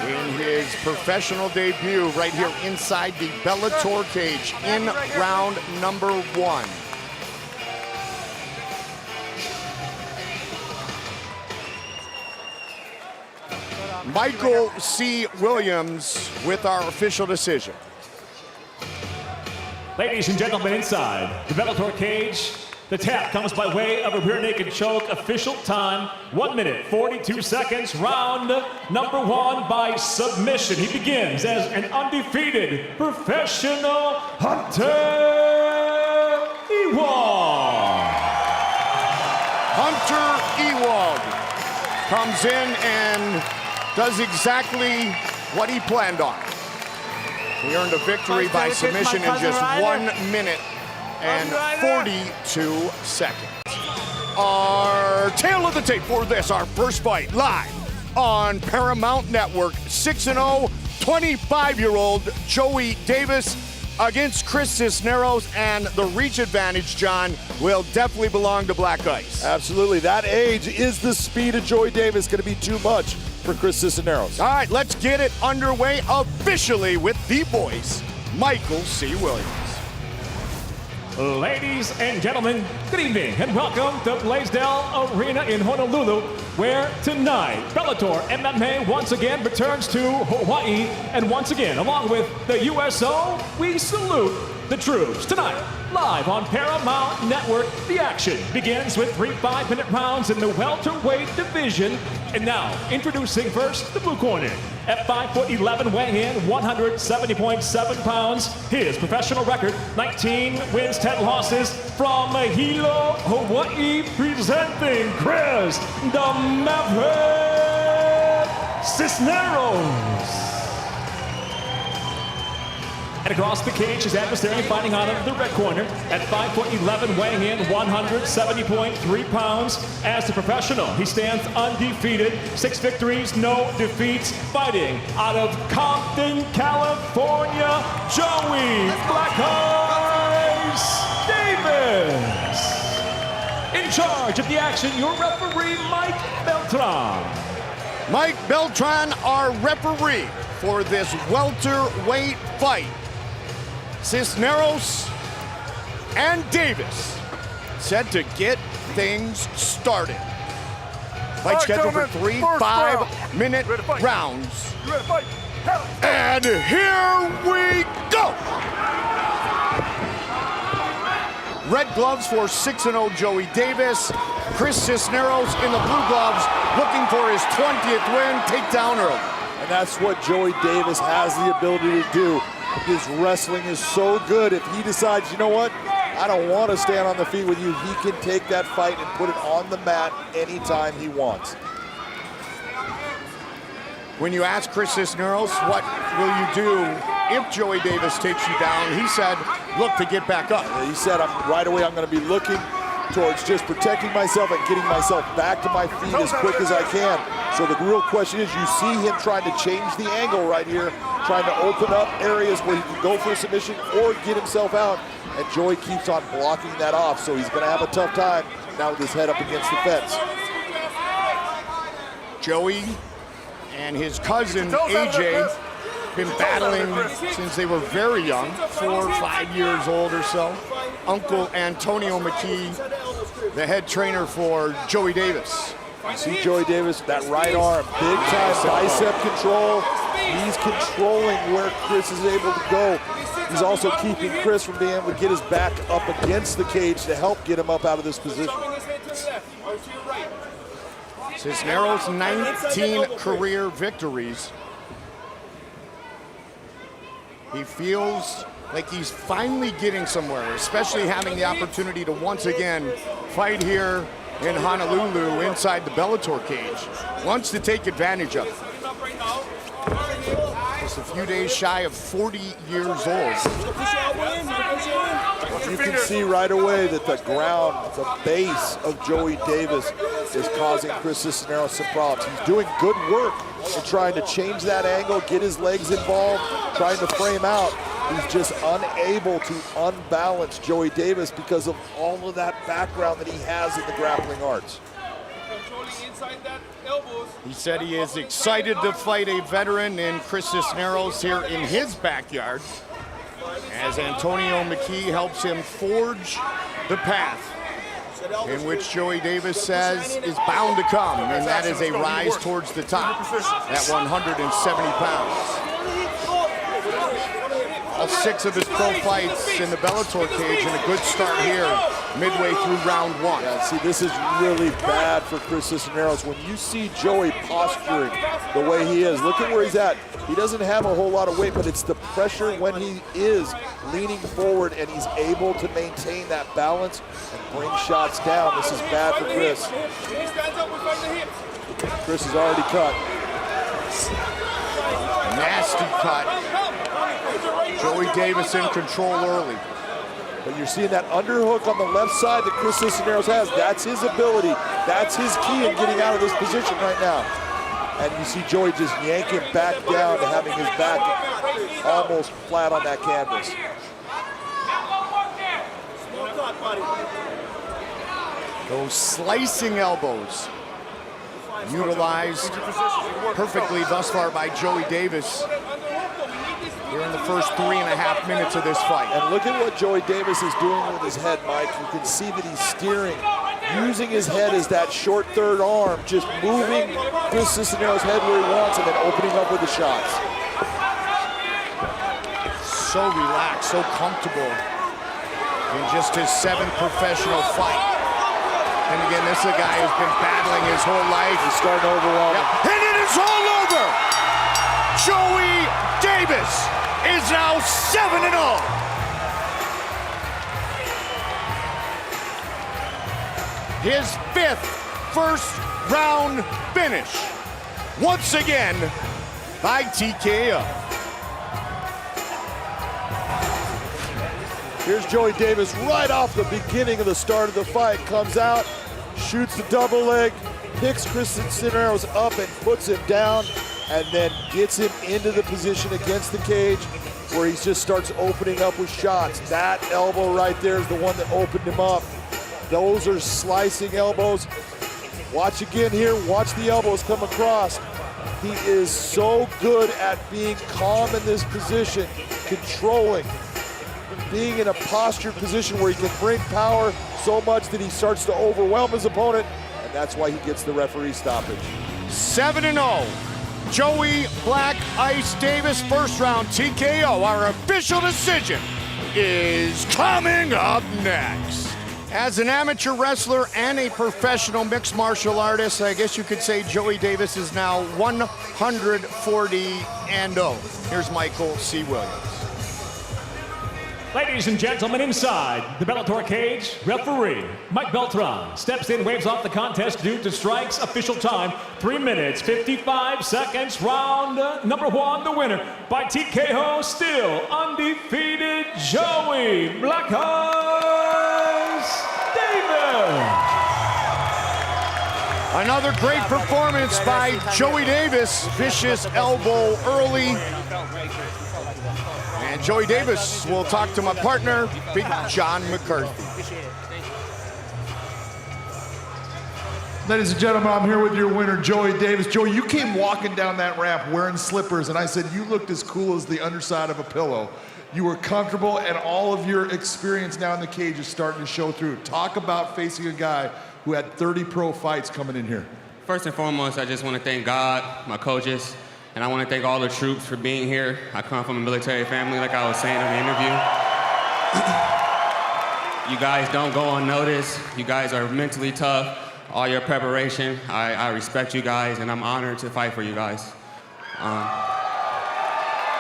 Speaker 1: in his professional debut right here inside the Bellator cage in round number 1. Michael C. Williams with our official decision.
Speaker 3: Ladies and gentlemen, inside the Bellator cage, the tap comes by way of a rear naked choke. Official time, 1 minute, 42 seconds. Round number 1 by submission. He begins as an undefeated professional hunter, Ewald.
Speaker 1: Hunter Ewald comes in and does exactly what he planned on. He earned a victory by submission in just 1 minute and 42 seconds. Our tail of the tape for this, our first fight, live on Paramount Network. 6-0, 25-year-old Joey Davis against Chris Cisneros, and the reach advantage, John, will definitely belong to Black Ice.
Speaker 2: Absolutely. That age is the speed of Joey Davis going to be too much for Chris Cisneros.
Speaker 1: All right, let's get it underway officially with the voice, Michael C. Williams.
Speaker 3: Ladies and gentlemen, good evening and welcome to Blaisdell Arena in Honolulu, where tonight Bellator MMA once again returns to Hawaii. And once again, along with the USO, we salute the troops. Tonight, live on Paramount Network, the action begins with 3 5-minute rounds in the welterweight division. And now, introducing first the blue corner. At 5'11", weighing in 170.7 pounds, his professional record, 19 wins, 10 losses, from Hilo, Hawaii, presenting Chris the Maverick Cisneros. And across the cage, his adversary fighting out of the red corner at 5'11", weighing in 170.3 pounds. As the professional, he stands undefeated, 6 victories, no defeats, fighting out of Compton, California, Joey Black Ice Davis. In charge of the action, your referee, Mike Beltran.
Speaker 1: Mike Beltran, our referee for this welterweight fight. Cisneros and Davis set to get things started. Fight scheduled for 3 5-minute rounds. And here we go! Red gloves for 6-0 Joey Davis. Chris Cisneros in the blue gloves, looking for his 20th win, takedown early.
Speaker 2: And that's what Joey Davis has the ability to do. His wrestling is so good. If he decides, you know what, I don't want to stand on the feet with you, he can take that fight and put it on the mat anytime he wants.
Speaker 1: When you ask Chris Cisneros, what will you do if Joey Davis takes you down, he said, look to get back up.
Speaker 2: He said, right away I'm going to be looking towards just protecting myself and getting myself back to my feet as quick as I can. So the real question is, you see him trying to change the angle right here, trying to open up areas where he can go for a submission or get himself out, and Joey keeps on blocking that off, so he's going to have a tough time now with his head up against the fence.
Speaker 1: Joey and his cousin AJ been battling since they were very young, 4 or 5 years old or so. Uncle Antonio McKee, the head trainer for Joey Davis.
Speaker 2: You see Joey Davis, that right arm, big time bicep control. He's controlling where Chris is able to go. He's also keeping Chris from being able to get his back up against the cage to help get him up out of this position.
Speaker 1: Cisneros, 19 career victories. He feels like he's finally getting somewhere, especially having the opportunity to once again fight here in Honolulu inside the Bellator cage. Wants to take advantage of it. Just a few days shy of 40 years old.
Speaker 2: You can see right away that the ground, the base of Joey Davis is causing Chris Cisneros some problems. He's doing good work in trying to change that angle, get his legs involved, trying to frame out. He's just unable to unbalance Joey Davis because of all of that background that he has in the grappling arts.
Speaker 1: He said he is excited to fight a veteran in Chris Cisneros here in his backyard, as Antonio McKee helps him forge the path in which Joey Davis says is bound to come, and that is a rise towards the top at 170 pounds. All 6 of his pro fights in the Bellator cage, and a good start here midway through round 1.
Speaker 2: Yeah, see, this is really bad for Chris Cisneros. When you see Joey posturing the way he is, look at where he's at. He doesn't have a whole lot of weight, but it's the pressure when he is leaning forward and he's able to maintain that balance and bring shots down. This is bad for Chris. Chris is already cut.
Speaker 1: Nasty cut. Joey Davis in control early.
Speaker 2: But you're seeing that underhook on the left side that Chris Cisneros has. That's his ability. That's his key in getting out of this position right now. And you see Joey just yank him back down to having his back almost flat on that canvas.
Speaker 1: Those slicing elbows utilized perfectly thus far by Joey Davis here in the first 3.5 minutes of this fight.
Speaker 2: And look at what Joey Davis is doing with his head, Mike. You can see that he's steering, using his head as that short third arm, just moving Chris Cisneros' head where he wants and then opening up with the shots.
Speaker 1: So relaxed, so comfortable in just his 7th professional fight. And again, this is a guy who's been battling his whole life.
Speaker 2: He's starting to overwhelm him.
Speaker 1: And it is all over! Joey Davis is now 7-0. His 5th first-round finish, once again by TKO.
Speaker 2: Here's Joey Davis right off the beginning of the start of the fight. Comes out, shoots the double leg, picks Chris Cisneros up and puts him down, and then gets him into the position against the cage where he just starts opening up with shots. That elbow right there is the one that opened him up. Those are slicing elbows. Watch again here, watch the elbows come across. He is so good at being calm in this position, controlling, being in a postured position where he can bring power so much that he starts to overwhelm his opponent, and that's why he gets the referee stoppage.
Speaker 1: 7-0. Joey Black Ice Davis, first round TKO. Our official decision is coming up next. As an amateur wrestler and a professional mixed martial artist, I guess you could say Joey Davis is now 140-0. Here's Michael C. Williams.
Speaker 3: Ladies and gentlemen, inside the Bellator cage, referee Mike Beltran steps in, waves off the contest due to strikes. Official time, 3 minutes, 55 seconds. Round number 1, the winner by TKO, still undefeated, Joey Black Ice Davis.
Speaker 1: Another great performance by Joey Davis. Vicious elbow early. And Joey Davis will talk to my partner, Big John McCarthy.
Speaker 8: Ladies and gentlemen, I'm here with your winner, Joey Davis. Joey, you came walking down that ramp wearing slippers, and I said you looked as cool as the underside of a pillow. You were comfortable, and all of your experience now in the cage is starting to show through. Talk about facing a guy who had 30 pro fights coming in here.
Speaker 9: First and foremost, I just want to thank God, my coaches, and I want to thank all the troops for being here. I come from a military family, like I was saying in the interview. You guys don't go unnoticed. You guys are mentally tough. All your preparation, I respect you guys, and I'm honored to fight for you guys.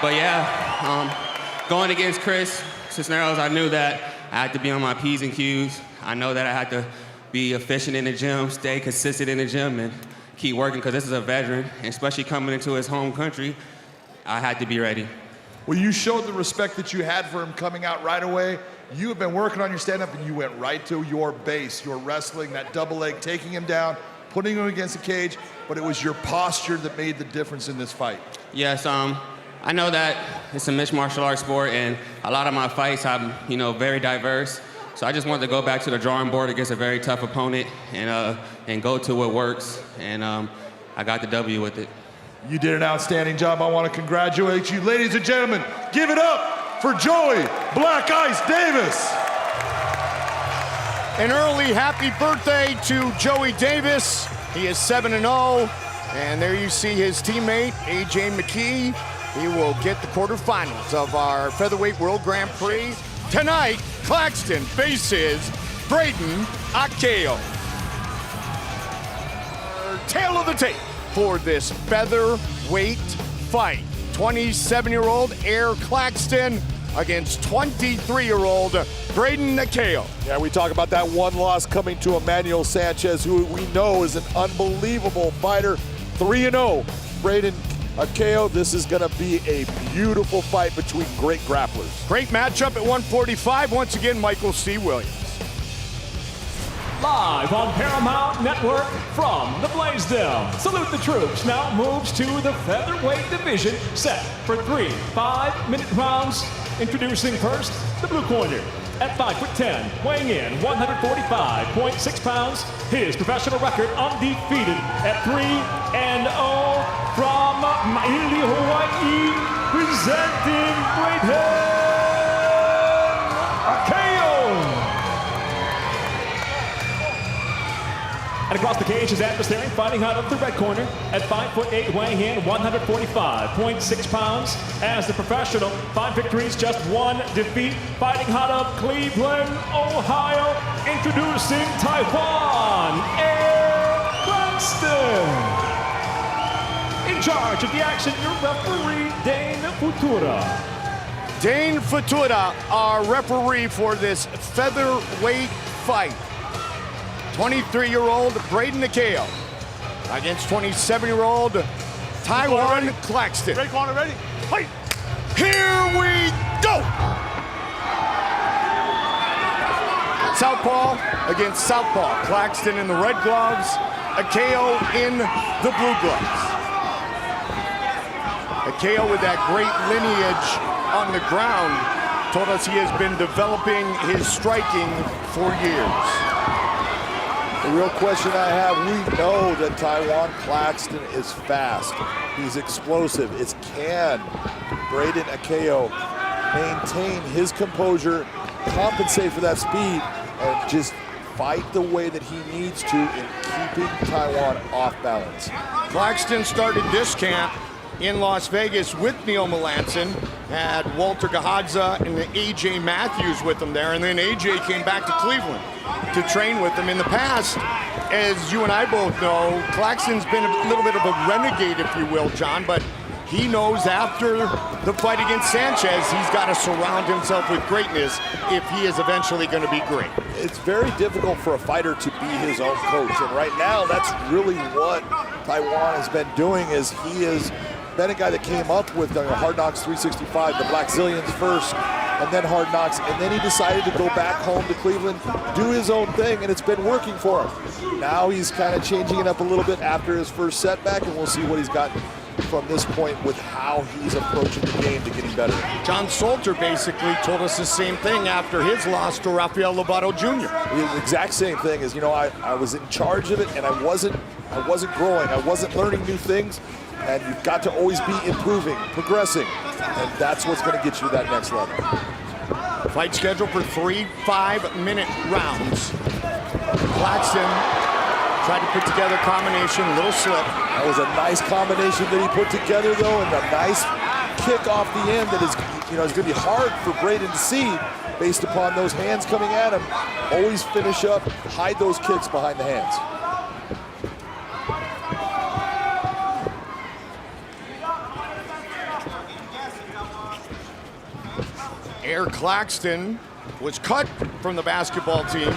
Speaker 9: But yeah, going against Chris Cisneros, I knew that I had to be on my P's and Q's. I know that I had to be efficient in the gym, stay consistent in the gym, and keep working, because this is a veteran, and especially coming into his home country, I had to be ready.
Speaker 8: Well, you showed the respect that you had for him coming out right away. You have been working on your stand-up, and you went right to your base, your wrestling, that double leg, taking him down, putting him against the cage, but it was your posture that made the difference in this fight.
Speaker 9: Yes, I know that it's a mixed martial arts sport, and a lot of my fights, I'm, very diverse. So I just wanted to go back to the drawing board against a very tough opponent and go to what works, and I got the W with it.
Speaker 8: You did an outstanding job. I want to congratulate you. Ladies and gentlemen, give it up for Joey Black Ice Davis.
Speaker 1: An early happy birthday to Joey Davis. He is 7-0. And there you see his teammate, AJ McKee. He will get the quarterfinals of our Featherweight World Grand Prix. Tonight, Claxton faces Braydon Akeo. Tail of the tape for this featherweight fight. 27-year-old Air Claxton against 23-year-old Braydon Akeo.
Speaker 2: Yeah, we talk about that one loss coming to Emmanuel Sanchez, who we know is an unbelievable fighter. 3-0, Braydon Akeo. This is gonna be a beautiful fight between great grapplers.
Speaker 1: Great matchup at 145. Once again, Michael C. Williams.
Speaker 3: Live on Paramount Network from the Blaisdell. Salute the Troops now moves to the featherweight division, set for 3 5-minute rounds. Introducing first, the blue corner. At 5'10", weighing in 145.6 pounds, his professional record undefeated at 3-0 from Maili, Hawaii, presenting Braydon Akeo. And across the cage, his adversary fighting out of the red corner at 5'8", weighing in 145.6 pounds. As the professional, 5 victories, just 1 defeat, fighting out of Cleveland, Ohio, introducing Tywan, Erik Claxton. In charge of the action, your referee, Dane Futura.
Speaker 1: Dane Futura, our referee for this featherweight fight. 23-year-old Braydon Akeo against 27-year-old Tywan Claxton.
Speaker 5: Red corner ready. Fight.
Speaker 1: Here we go! Southpaw against southpaw. Claxton in the red gloves, Akeo in the blue gloves. Akeo with that great lineage on the ground told us he has been developing his striking for years.
Speaker 2: The real question I have, we know that Tywan Claxton is fast. He's explosive. It's can Braydon Akeo maintain his composure, compensate for that speed, and just fight the way that he needs to in keeping Tywan off balance.
Speaker 1: Claxton started this camp in Las Vegas with Neil Melanson, had Walter Gahadza and AJ Matthews with him there, and then AJ came back to Cleveland to train with him. In the past, as you and I both know, Claxton's been a little bit of a renegade, if you will, John, but he knows after the fight against Sanchez, he's got to surround himself with greatness if he is eventually going to be great.
Speaker 2: It's very difficult for a fighter to be his own coach, and right now, that's really what Tywan has been doing. Is he has been a guy that came up with Hard Knocks 365, the Black Zillions first, and then Hard Knocks, and then he decided to go back home to Cleveland, do his own thing, and it's been working for him. Now he's kind of changing it up a little bit after his first setback, and we'll see what he's got from this point with how he's approaching the game to getting better.
Speaker 1: John Salter basically told us the same thing after his loss to Rafael Lovato Jr.
Speaker 2: The exact same thing is, I was in charge of it, and I wasn't growing, I wasn't learning new things, and you've got to always be improving, progressing, and that's what's going to get you to that next level.
Speaker 1: Fight scheduled for 3 5-minute rounds. Claxton tried to put together a combination, a little slip.
Speaker 2: That was a nice combination that he put together, though, and a nice kick off the end that is, is going to be hard for Braydon to see based upon those hands coming at him. Always finish up, hide those kicks behind the hands.
Speaker 1: Air Claxton was cut from the basketball team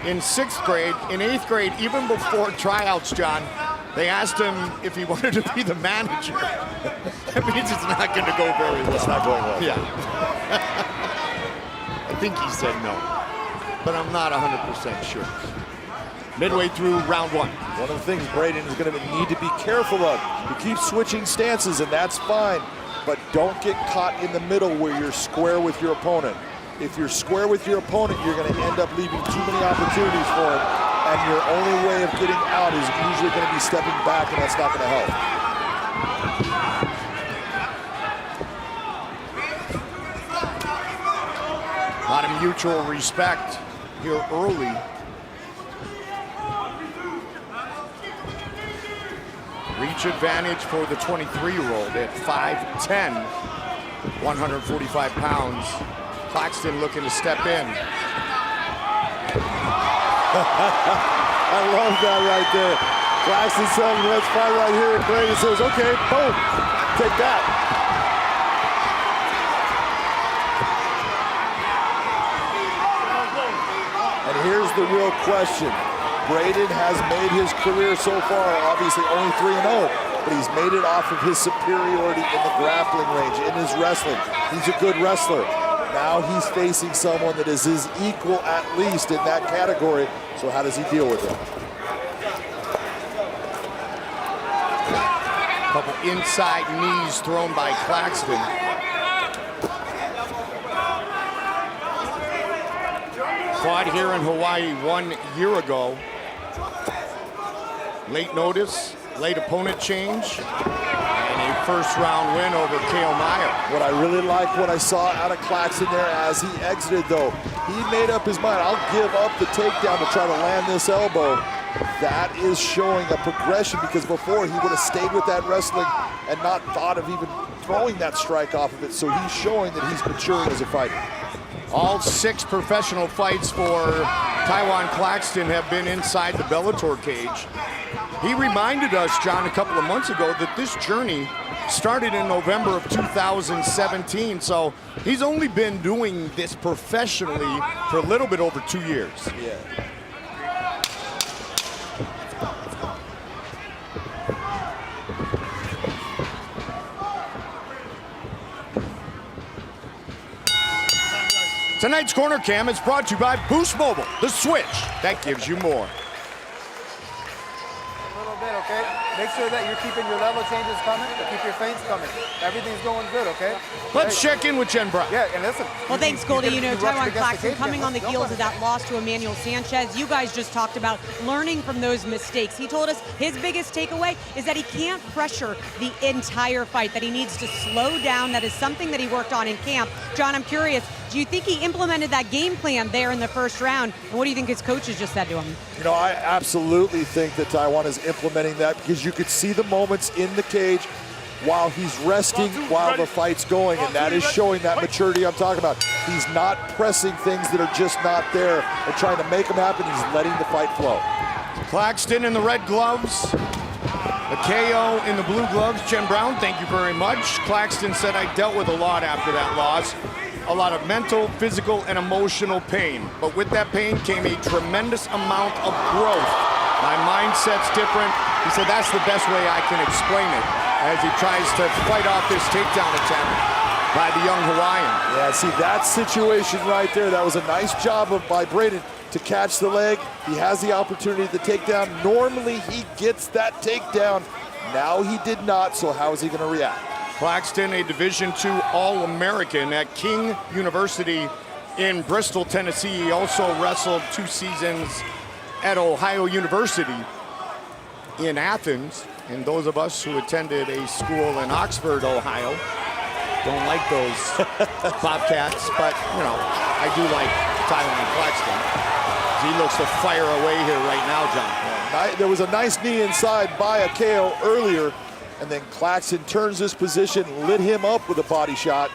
Speaker 1: in 6th grade. In 8th grade, even before tryouts, John, they asked him if he wanted to be the manager. That means it's not going to go very well.
Speaker 2: It's not going well.
Speaker 1: Yeah. I think he said no, but I'm not 100% sure. Midway through round 1.
Speaker 2: One of the things Braydon is going to need to be careful of. He keeps switching stances, and that's fine. But don't get caught in the middle where you're square with your opponent. If you're square with your opponent, you're going to end up leaving too many opportunities for him, and your only way of getting out is usually going to be stepping back, and that's not going to help.
Speaker 1: A lot of mutual respect here early. Reach advantage for the 23-year-old at 5'10", 145 pounds. Claxton looking to step in.
Speaker 2: I love that right there. Claxton saying, let's fight right here. And Braydon says, okay, boom, take that. And here's the real question. Braydon has made his career so far, obviously only 3-0, but he's made it off of his superiority in the grappling range, in his wrestling. He's a good wrestler. Now he's facing someone that is his equal at least in that category. So how does he deal with it?
Speaker 1: Couple inside knees thrown by Claxton. Fought here in Hawaii 1 year ago. Late notice, late opponent change, and a first-round win over Akeo.
Speaker 2: What I really liked what I saw out of Claxton there as he exited, though, he made up his mind. I'll give up the takedown to try to land this elbow. That is showing a progression, because before he would have stayed with that wrestling and not thought of even throwing that strike off of it. So he's showing that he's maturing as a fighter.
Speaker 1: All 6 professional fights for Tywan Claxton have been inside the Bellator cage. He reminded us, John, a couple of months ago that this journey started in November of 2017, so he's only been doing this professionally for a little bit over 2 years.
Speaker 2: Yeah.
Speaker 1: Tonight's Corner Cam is brought to you by Boost Mobile, the switch that gives you more.
Speaker 5: Okay? Make sure that you're keeping your level changes coming, but keep your feints coming. Everything's going good, okay?
Speaker 1: Let's check in with Jen Brown.
Speaker 5: Yeah, and listen.
Speaker 10: Well, thanks, Goldie. You know, Tywan Claxton coming on the
Speaker 5: Go
Speaker 10: heels
Speaker 5: ahead.
Speaker 10: of that loss to Emmanuel Sanchez. You guys just talked about learning from those mistakes. He told us his biggest takeaway is that he can't pressure the entire fight, that he needs to slow down. That is something that he worked on in camp. John, I'm curious, do you think he implemented that game plan there in the first round? And what do you think his coaches just said to him?
Speaker 2: You know, I absolutely think that Tywan is implementing that, because you could see the moments in the cage while he's resting, while the fight's going, and that is showing that maturity I'm talking about. He's not pressing things that are just not there and trying to make them happen. He's letting the fight flow.
Speaker 1: Claxton in the red gloves. Akeo in the blue gloves. Jen Brown, thank you very much. Claxton said, I dealt with a lot after that loss. A lot of mental, physical, and emotional pain. But with that pain came a tremendous amount of growth. My mindset's different. He said that's the best way I can explain it, as he tries to fight off this takedown attempt by the young Hawaiian.
Speaker 2: Yeah, see, that situation right there, that was a nice job by Braydon to catch the leg. He has the opportunity to take down. Normally he gets that takedown. Now he did not, so how is he going to react?
Speaker 1: Claxton, a Division II All-American at King University in Bristol, Tennessee. He also wrestled 2 seasons at Ohio University in Athens. And those of us who attended a school in Oxford, Ohio, don't like those Bobcats, but, you know, I do like Tywan Claxton. He looks to fire away here right now, John.
Speaker 2: Yeah, there was a nice knee inside by Akeo earlier, and then Claxton turns this position, lit him up with a body shot.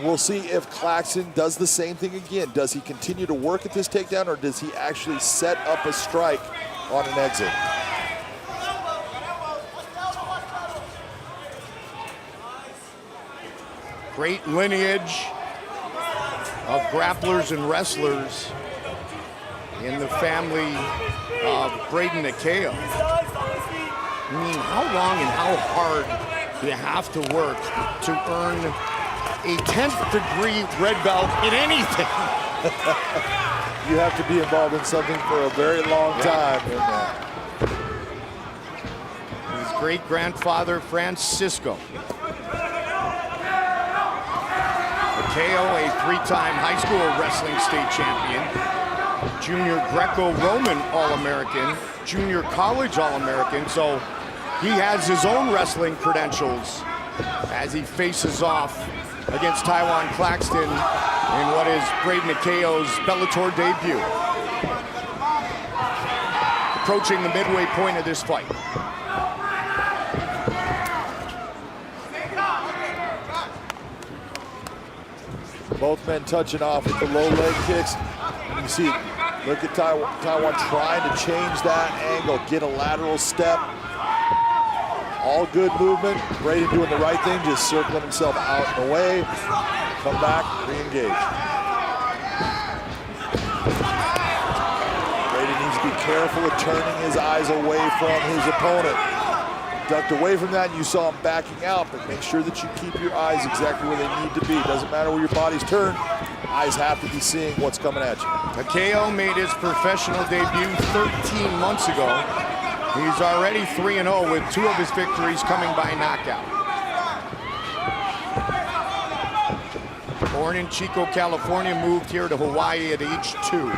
Speaker 2: We'll see if Claxton does the same thing again. Does he continue to work at this takedown, or does he actually set up a strike on an exit?
Speaker 1: Great lineage of grapplers and wrestlers in the family of Braydon Akeo. I mean, how long and how hard do you have to work to earn a 10th degree red belt in anything?
Speaker 2: You have to be involved in something for a very long time.
Speaker 1: His great-grandfather, Francisco. Akeo, a 3-time high school wrestling state champion, junior Greco-Roman All-American, junior college All-American, so he has his own wrestling credentials as he faces off against Tywan Claxton in what is Braydon Akeo's Bellator debut. Approaching the midway point of this fight.
Speaker 2: Both men touching off with the low leg kicks. You see, look at Tywan trying to change that angle, get a lateral step. All good movement. Braydon doing the right thing, just circling himself out and away. Come back, re-engage. Braydon needs to be careful of turning his eyes away from his opponent. Ducked away from that, and you saw him backing out, but make sure that you keep your eyes exactly where they need to be. Doesn't matter where your body's turned, eyes have to be seeing what's coming at you.
Speaker 1: Akeo made his professional debut 13 months ago. He's already 3-0 with 2 of his victories coming by knockout. Born in Chico, California, moved here to Hawaii at age 2.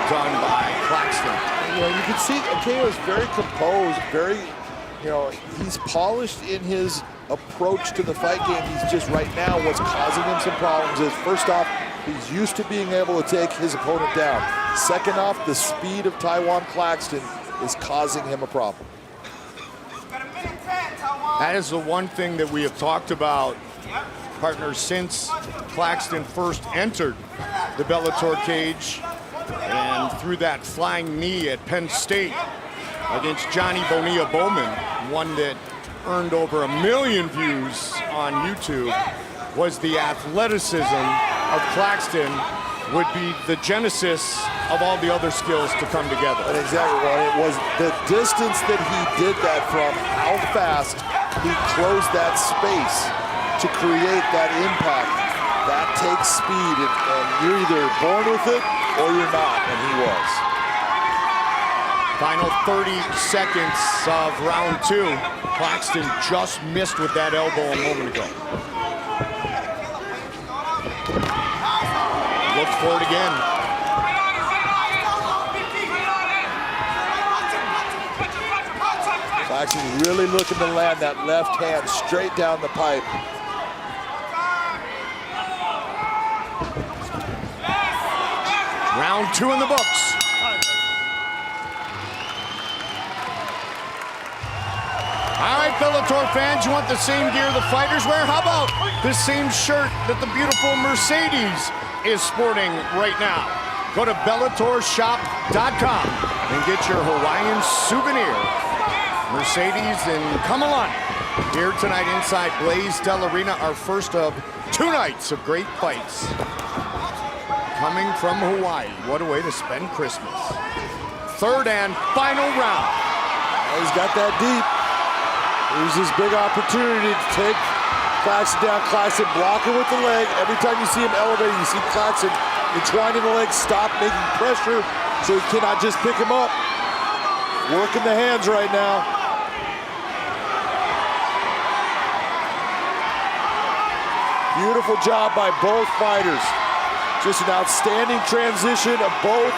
Speaker 1: Done by Claxton.
Speaker 2: You know, you can see Akeo is very composed, very, you know, he's polished in his approach to the fight game. He's just right now what's causing him some problems is, first off, he's used to being able to take his opponent down. Second off, the speed of Tywan Claxton is causing him a problem.
Speaker 1: That is the one thing that we have talked about, partners, since Claxton first entered the Bellator cage. And through that flying knee at Penn State against Johnny Bonilla Bowman, one that earned over 1 million views on YouTube, was the athleticism of Claxton would be the genesis of all the other skills to come together.
Speaker 2: And exactly what it was, the distance that he did that from, how fast he closed that space to create that impact. That takes speed, and you're either born with it or you're not, and he was.
Speaker 1: Final 30 seconds of round 2. Claxton just missed with that elbow a moment ago. Looks for it again.
Speaker 2: Claxton really looking to land that left hand straight down the pipe.
Speaker 1: Round 2 in the books. All right, Bellator fans, you want the same gear the fighters wear? How about the same shirt that the beautiful Mercedes is sporting right now? Go to BellatorShop.com and get your Hawaiian souvenir. Mercedes and Kamalani here tonight inside Blaisdell Arena, our first of 2 nights of great fights. Coming from Hawaii, what a way to spend Christmas. 3rd and final round.
Speaker 2: He's got that deep. Here's his big opportunity to take Claxton down. Claxton blocking with the leg. Every time you see him elevating, you see Claxton entwining the leg, stop making pressure so he cannot just pick him up. Working the hands right now. Beautiful job by both fighters. Just an outstanding transition of both.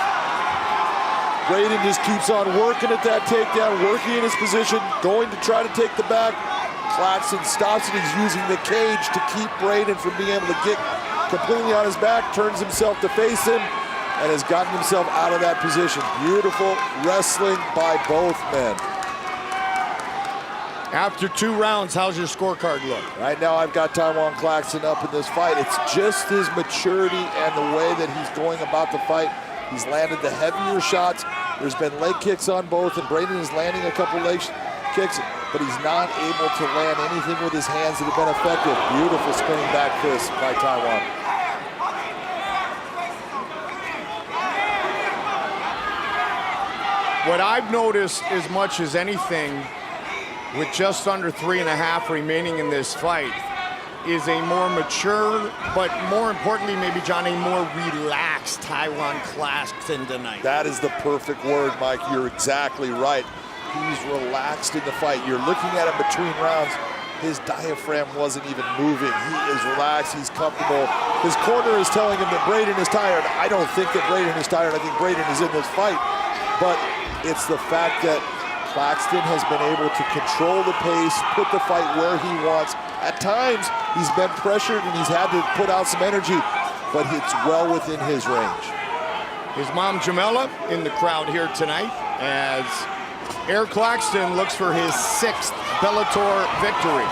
Speaker 2: Braydon just keeps on working at that takedown, working in his position, going to try to take the back. Claxton stops it. He's using the cage to keep Braydon from being able to get completely on his back, turns himself to face him, and has gotten himself out of that position. Beautiful wrestling by both men.
Speaker 1: After 2 rounds, how's your scorecard look?
Speaker 2: Right now, I've got Tywan Claxton up in this fight. It's just his maturity and the way that he's going about the fight. He's landed the heavier shots. There's been leg kicks on both, and Braydon is landing a couple leg kicks, but he's not able to land anything with his hands that have been effective. Beautiful spinning back fist by Tywan.
Speaker 1: What I've noticed as much as anything, with just under 3.5 remaining in this fight, is a more mature, but more importantly, maybe, John, a more relaxed Tywan Claxton tonight.
Speaker 2: That is the perfect word, Mike. You're exactly right. He's relaxed in the fight. You're looking at him between rounds. his diaphragm wasn't even moving. He is relaxed, he's comfortable. His corner is telling him that Braydon is tired. I don't think that Braydon is tired. I think Braydon is in this fight. But it's the fact that Claxton has been able to control the pace, put the fight where he wants. At times, he's been pressured and he's had to put out some energy, but it's well within his range.
Speaker 1: His mom, Jamela, in the crowd here tonight as Erik Claxton looks for his 6th Bellator victory.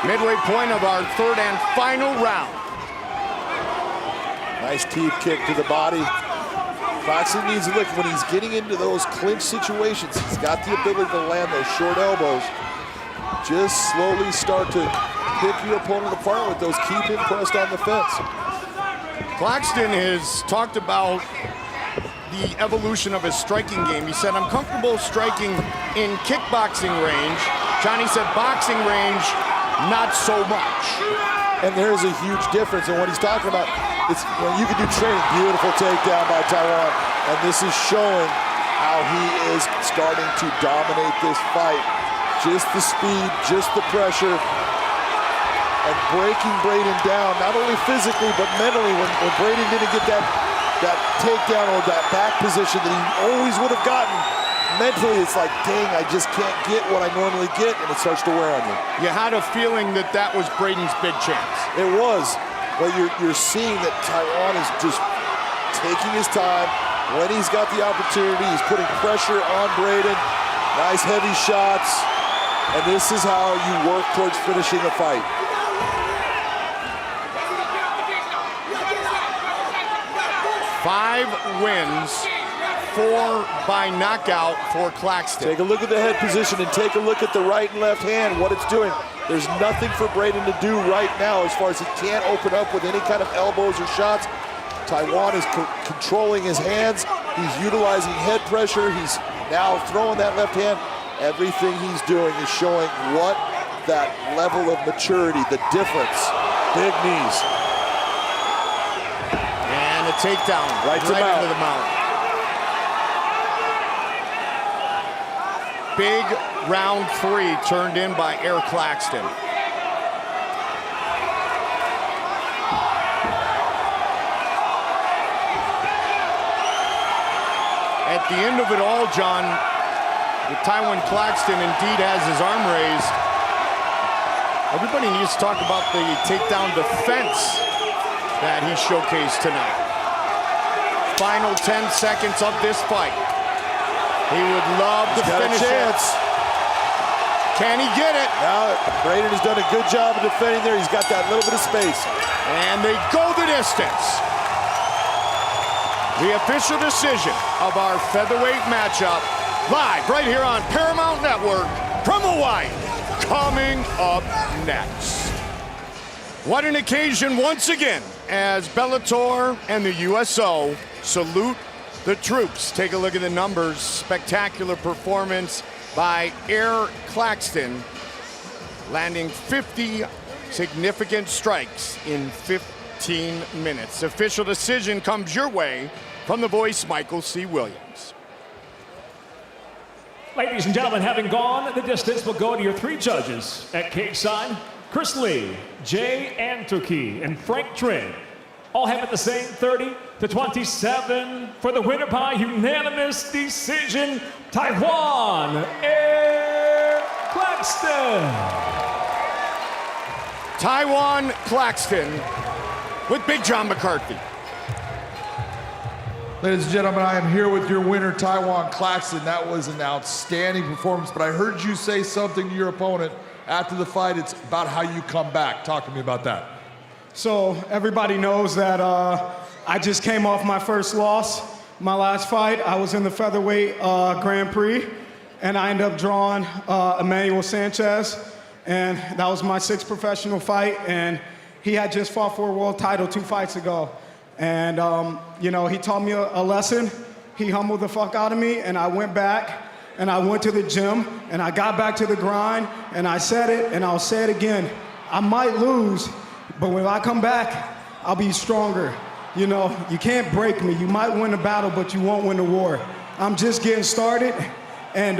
Speaker 1: Midway point of our 3rd and final round.
Speaker 2: Nice teeth kick to the body. Claxton needs to look when he's getting into those clinch situations. He's got the ability to land those short elbows. Just slowly start to pick your opponent apart with those. Keep him pressed on the fence.
Speaker 1: Claxton has talked about the evolution of his striking game. He said, I'm comfortable striking in kickboxing range. Johnny said boxing range, not so much.
Speaker 2: And there's a huge difference in what he's talking about. It's when you can do training. Beautiful takedown by Tywan. And this is showing how he is starting to dominate this fight. Just the speed, just the pressure, and breaking Braydon down, not only physically, but mentally. When Braydon didn't get that takedown or that back position that he always would have gotten, mentally it's like, dang, I just can't get what I normally get, and it starts to wear on you.
Speaker 1: You had a feeling that that was Braydon's big chance.
Speaker 2: It was, but you're seeing that Tywan is just taking his time. When he's got the opportunity, he's putting pressure on Braydon. Nice heavy shots, and this is how you work towards finishing a fight.
Speaker 1: Five wins, 4 by knockout for Claxton.
Speaker 2: Take a look at the head position and take a look at the right and left hand, what it's doing. There's nothing for Braydon to do right now as far as he can't open up with any kind of elbows or shots. Tywan is controlling his hands. He's utilizing head pressure. He's now throwing that left hand. Everything he's doing is showing what that level of maturity, the difference. Big knees.
Speaker 1: And a takedown right into the mount. Big round 3 turned in by Erik Claxton. At the end of it all, John, with Tywan Claxton indeed has his arm raised. Everybody needs to talk about the takedown defense that he showcased tonight. Final 10 seconds of this fight. He would love to finish it. Can he get it?
Speaker 2: Now, Braydon has done a good job of defending there. He's got that little bit of space.
Speaker 1: And they go the distance. The official decision of our featherweight matchup, live right here on Paramount Network from Hawaii. Coming up next. What an occasion once again as Bellator and the USO salute the troops. Take a look at the numbers. Spectacular performance by Erik Claxton, landing 50 significant strikes in 15 minutes. Official decision comes your way from the voice, Michael C. Williams.
Speaker 3: Ladies and gentlemen, having gone the distance, we'll go to your 3 judges at cage side. Chris Lee, Jay Antuki, and Frank Trinh all have it the same 30-27 for the winner by unanimous decision, Tywan Erik Claxton.
Speaker 1: Tywan Claxton with Big John McCarthy.
Speaker 8: Ladies and gentlemen, I am here with your winner, Tywan Claxton. That was an outstanding performance, but I heard you say something to your opponent after the fight. It's about how you come back. Talk to me about that.
Speaker 11: So everybody knows that I just came off my first loss. My last fight, I was in the featherweight Grand Prix, and I ended up drawing Emmanuel Sanchez, and that was my 6th professional fight, and he had just fought for a world title 2 fights ago. And, you know, he taught me a lesson. He humbled the fuck out of me, and I went back, and I went to the gym, and I got back to the grind, and I said it, and I'll say it again. I might lose, but when I come back, I'll be stronger. You know, you can't break me. You might win the battle, but you won't win the war. I'm just getting started, and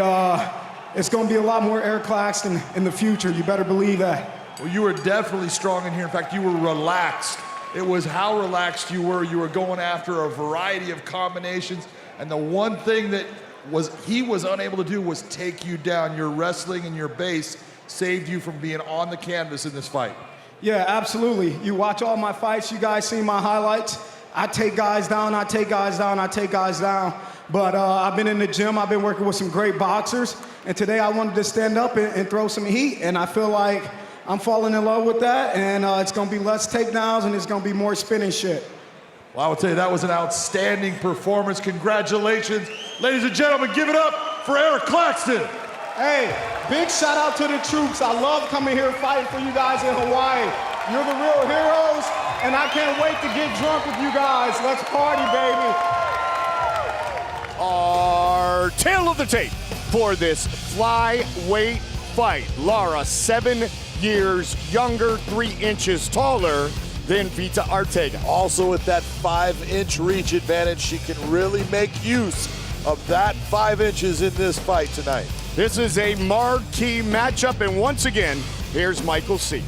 Speaker 11: it's going to be a lot more Erik Claxton in the future. You better believe that.
Speaker 8: Well, you were definitely strong in here. In fact, you were relaxed. It was how relaxed you were. You were going after a variety of combinations. And the one thing that he was unable to do was take you down. Your wrestling and your base saved you from being on the canvas in this fight.
Speaker 11: Yeah, absolutely. You watch all my fights. You guys see my highlights. I take guys down, I take guys down, I take guys down. But I've been in the gym. I've been working with some great boxers. And today I wanted to stand up and throw some heat. And I feel like I'm falling in love with that. And it's going to be less takedowns and it's going to be more spinning shit.
Speaker 8: Well, I would say that was an outstanding performance. Congratulations. Ladies and gentlemen, give it up for Erik Claxton.
Speaker 11: Hey, big shout out to the troops. I love coming here fighting for you guys in Hawaii. You're the real heroes, and I can't wait to get drunk with you guys. Let's party, baby.
Speaker 1: Our tale of the tape for this flyweight fight. Lara, 7 years younger, 3 inches taller than Veta Arteaga.
Speaker 2: Also with that 5-inch reach advantage, she can really make use of that 5 inches in this fight tonight.
Speaker 1: This is a marquee matchup, and once again, here's Michael C.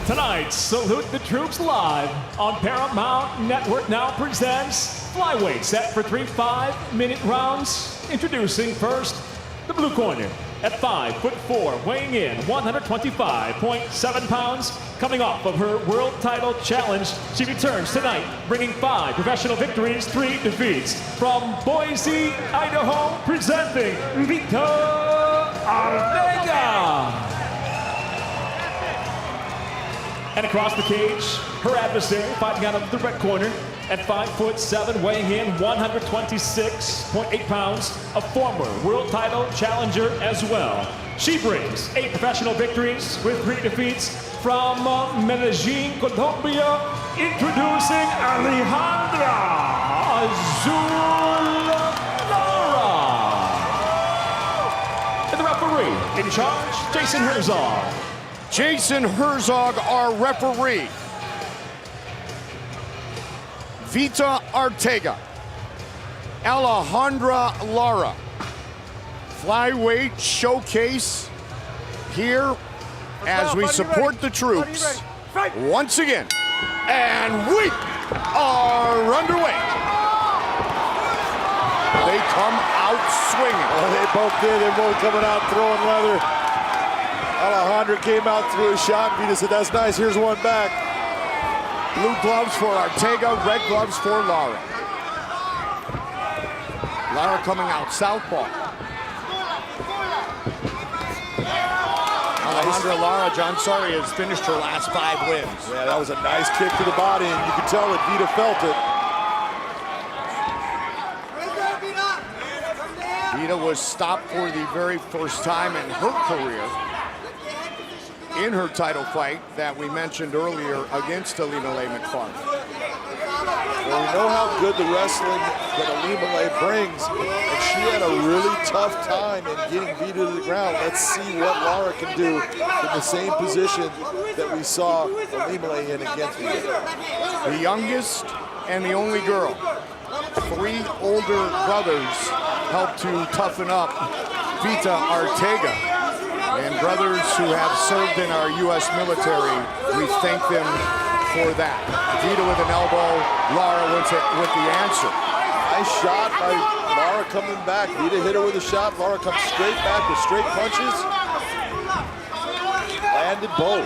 Speaker 3: Tonight, Salute the Troops live on Paramount Network now presents flyweight set for 3 5-minute rounds. Introducing first, the blue corner. At 5'4", weighing in 125.7 pounds, coming off of her world title challenge, she returns tonight, bringing 5 professional victories, 3 defeats. From Boise, Idaho, presenting Veta Arteaga. And across the cage, her adversary fighting out of the red corner. At 5'7", weighing in 126.8 pounds, a former world title challenger as well. She brings 8 professional victories with 3 defeats. From Medellin, Colombia, introducing Alejandra Lara. And the referee in charge, Jason Herzog.
Speaker 1: Jason Herzog, our referee. Veta Arteaga, Alejandra Lara. Flyweight showcase here as we support the troops once again. And we are underway. They come out swinging.
Speaker 2: Well, they both did. They're both coming out throwing leather. Alejandra came out, threw a shot. Veta said, that's nice, here's one back.
Speaker 1: Blue gloves for Arteaga, red gloves for Lara. Lara coming out southpaw. Alejandra Lara, John Sorry, has finished her last 5 wins.
Speaker 2: Yeah, that was a nice kick to the body, and you could tell that Veta felt it.
Speaker 1: Veta was stopped for the very first time in her career in her title fight that we mentioned earlier against Alina McFarland.
Speaker 2: Well, we know how good the wrestling that Alina brings, and she had a really tough time in getting Veta to the ground. Let's see what Lara can do in the same position that we saw Alina in against Veta.
Speaker 1: The youngest and the only girl. 3 older brothers helped to toughen up Veta Arteaga. And brothers who have served in our U.S. military, we thank them for that. Veta with an elbow, Lara with the answer.
Speaker 2: Nice shot by Lara coming back. Veta hit her with a shot. Lara comes straight back with straight punches. Landed both.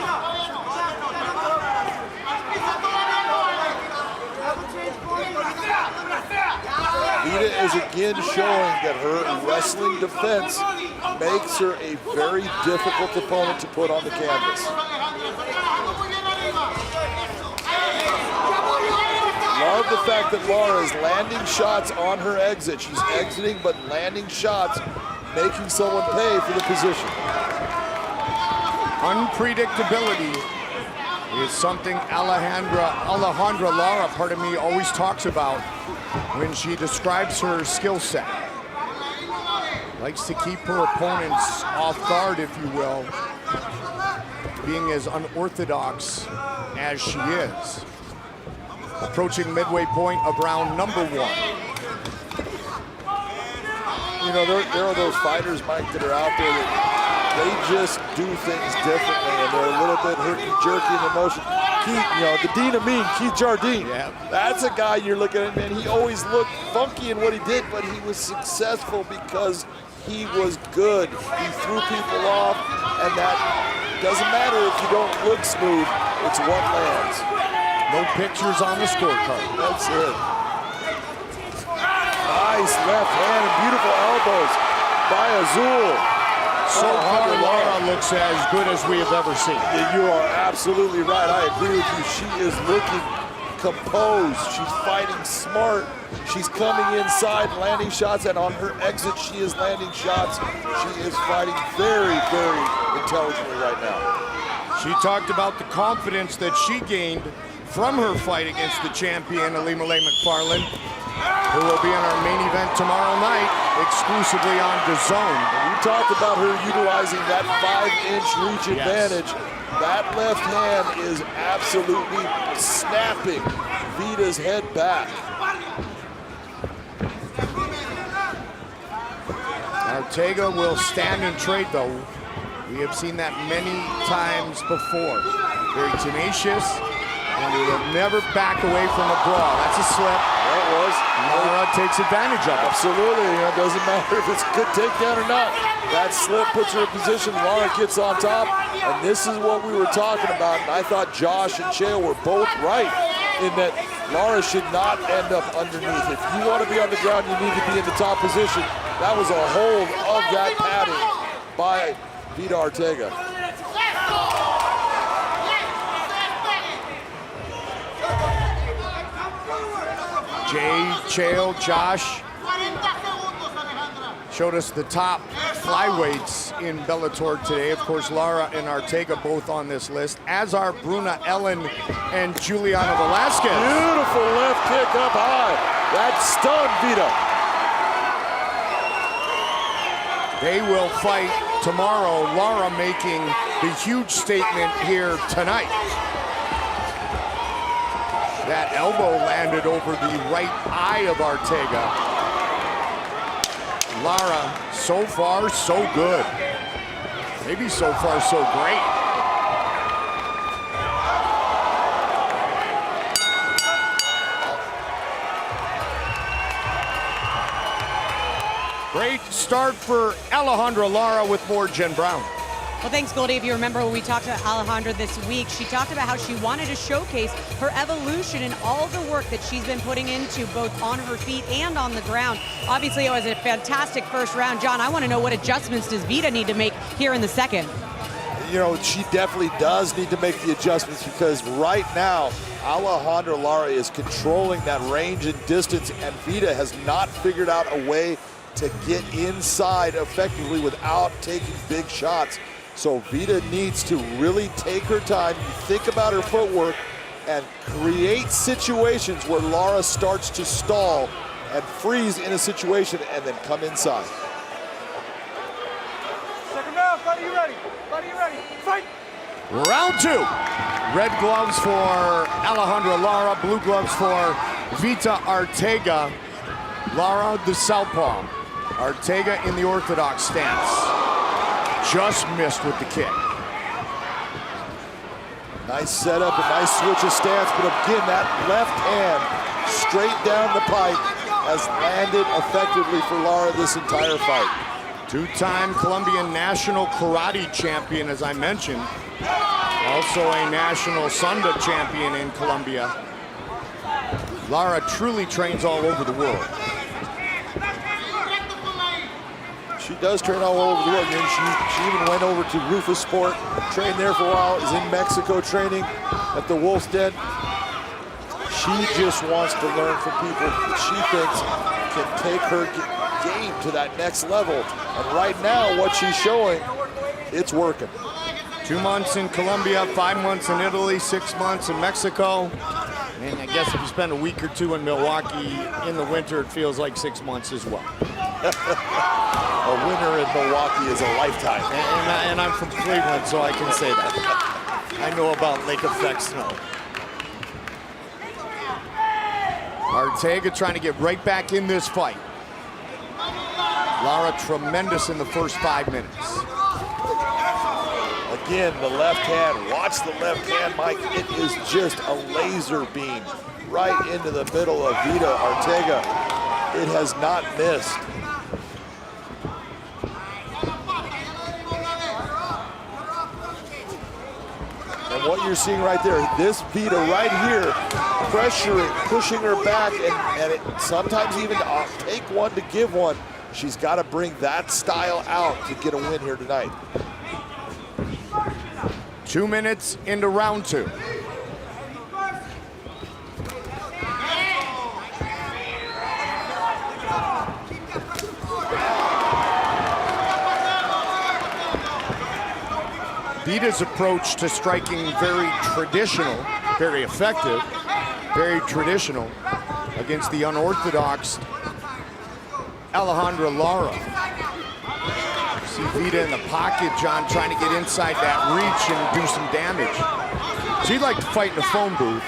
Speaker 2: Veta is again showing that her wrestling defense makes her a very difficult opponent to put on the canvas. Love the fact that Lara is landing shots on her exit. She's exiting but landing shots, making someone pay for the position.
Speaker 1: Unpredictability is something Alejandra Lara, always talks about when she describes her skill set. Likes to keep her opponents off guard, if you will, being as unorthodox as she is. Approaching midway point of round number 1.
Speaker 2: you know, there are those fighters, Mike, that are out there that they just do things differently, and they're a little bit herky-jerky in the motion. Keith, you know, the Dean of Mean, Keith Jardine. Yeah. That's a guy you're looking at, man. He always looked funky in what he did, but he was successful because he was good. He threw people off, and that doesn't matter if you don't look smooth. It's what lands.
Speaker 1: No pictures on the scorecard.
Speaker 2: That's it. Nice left hand and beautiful elbows by Azul.
Speaker 1: So far, Lara looks as good as we have ever seen.
Speaker 2: Yeah, you are absolutely right. I agree with you. She is looking composed. She's fighting smart. She's coming inside, landing shots, and on her exit, she is landing shots. She is fighting very, very intelligently right now.
Speaker 1: She talked about the confidence that she gained from her fight against the champion, Ilima-Lei Macfarlane, who will be in our main event tomorrow night, exclusively on DAZN.
Speaker 2: We talked about her utilizing that 5-inch reach advantage. That left hand is absolutely snapping Veta's head back.
Speaker 1: Arteaga will stand and trade, though. We have seen that many times before. Very tenacious, and he will never back away from a brawl. That's a slip.
Speaker 2: That was.
Speaker 1: Lara takes advantage of it.
Speaker 2: Absolutely. It doesn't matter if it's a good takedown or not. That slip puts her in position. Lara gets on top, and this is what we were talking about. And I thought Josh and Chael were both right in that Lara should not end up underneath. If you want to be on the ground, you need to be in the top position. That was a hold of that padding by Veta Arteaga.
Speaker 1: Jay, Chael, Josh showed us the top flyweights in Bellator today. Of course, Lara and Arteaga both on this list, as are Bruna Ellen and Juliana Velasquez.
Speaker 2: Beautiful left kick up high. That stunned Veta.
Speaker 1: They will fight tomorrow. Lara making the huge statement here tonight. That elbow landed over the right eye of Arteaga. Lara, so far, so good. Maybe so far, so great. Great start for Alejandra Lara with more Jen Brown.
Speaker 10: Well, thanks, Goldie. If you remember when we talked to Alejandra this week, she talked about how she wanted to showcase her evolution and all the work that she's been putting into both on her feet and on the ground. Obviously, it was a fantastic first round. John, I want to know what adjustments does Veta need to make here in the second?
Speaker 2: You know, she definitely does need to make the adjustments because right now, Alejandra Lara is controlling that range and distance, and Veta has not figured out a way to get inside effectively without taking big shots. So Veta needs to really take her time, think about her footwork, and create situations where Lara starts to stall and freeze in a situation and then come inside.
Speaker 5: Second round, buddy, you ready? Buddy, you ready? Fight!
Speaker 1: Round two. Red gloves for Alejandra Lara, blue gloves for Veta Arteaga. Lara, the southpaw. Arteaga in the orthodox stance. Just missed with the kick.
Speaker 2: Nice setup, a nice switch of stance, but again, that left hand straight down the pipe has landed effectively for Lara this entire fight.
Speaker 1: Two-time Colombian national karate champion, as I mentioned. Also a national Sunda champion in Colombia. Lara truly trains all over the world.
Speaker 2: She does train all over the world. She even went over to Rufus Sport, trained there for a while, is in Mexico training at the Wolf's Den. She just wants to learn from people that she thinks can take her game to that next level. And right now, what she's showing, it's working.
Speaker 1: 2 months in Colombia, 5 months in Italy, 6 months in Mexico. And I guess if you spend a week or two in Milwaukee in the winter, it feels like 6 months as well.
Speaker 2: A winter in Milwaukee is a lifetime.
Speaker 1: And I'm from Cleveland, so I can say that. I know about lake effect snow. Arteaga trying to get right back in this fight. Lara tremendous in the first 5 minutes.
Speaker 2: Again, the left hand, watch the left hand, Mike. It is just a laser beam right into the middle of Veta Arteaga. It has not missed. And what you're seeing right there, this Veta right here, pressuring, pushing her back, and it, sometimes even take one to give one. She's got to bring that style out to get a win here tonight.
Speaker 1: 2 minutes into round 2. Veta's approach to striking very traditional, very effective, very traditional against the unorthodox Alejandra Lara. See Veta in the pocket, John, trying to get inside that reach and do some damage. She'd like to fight in a phone booth.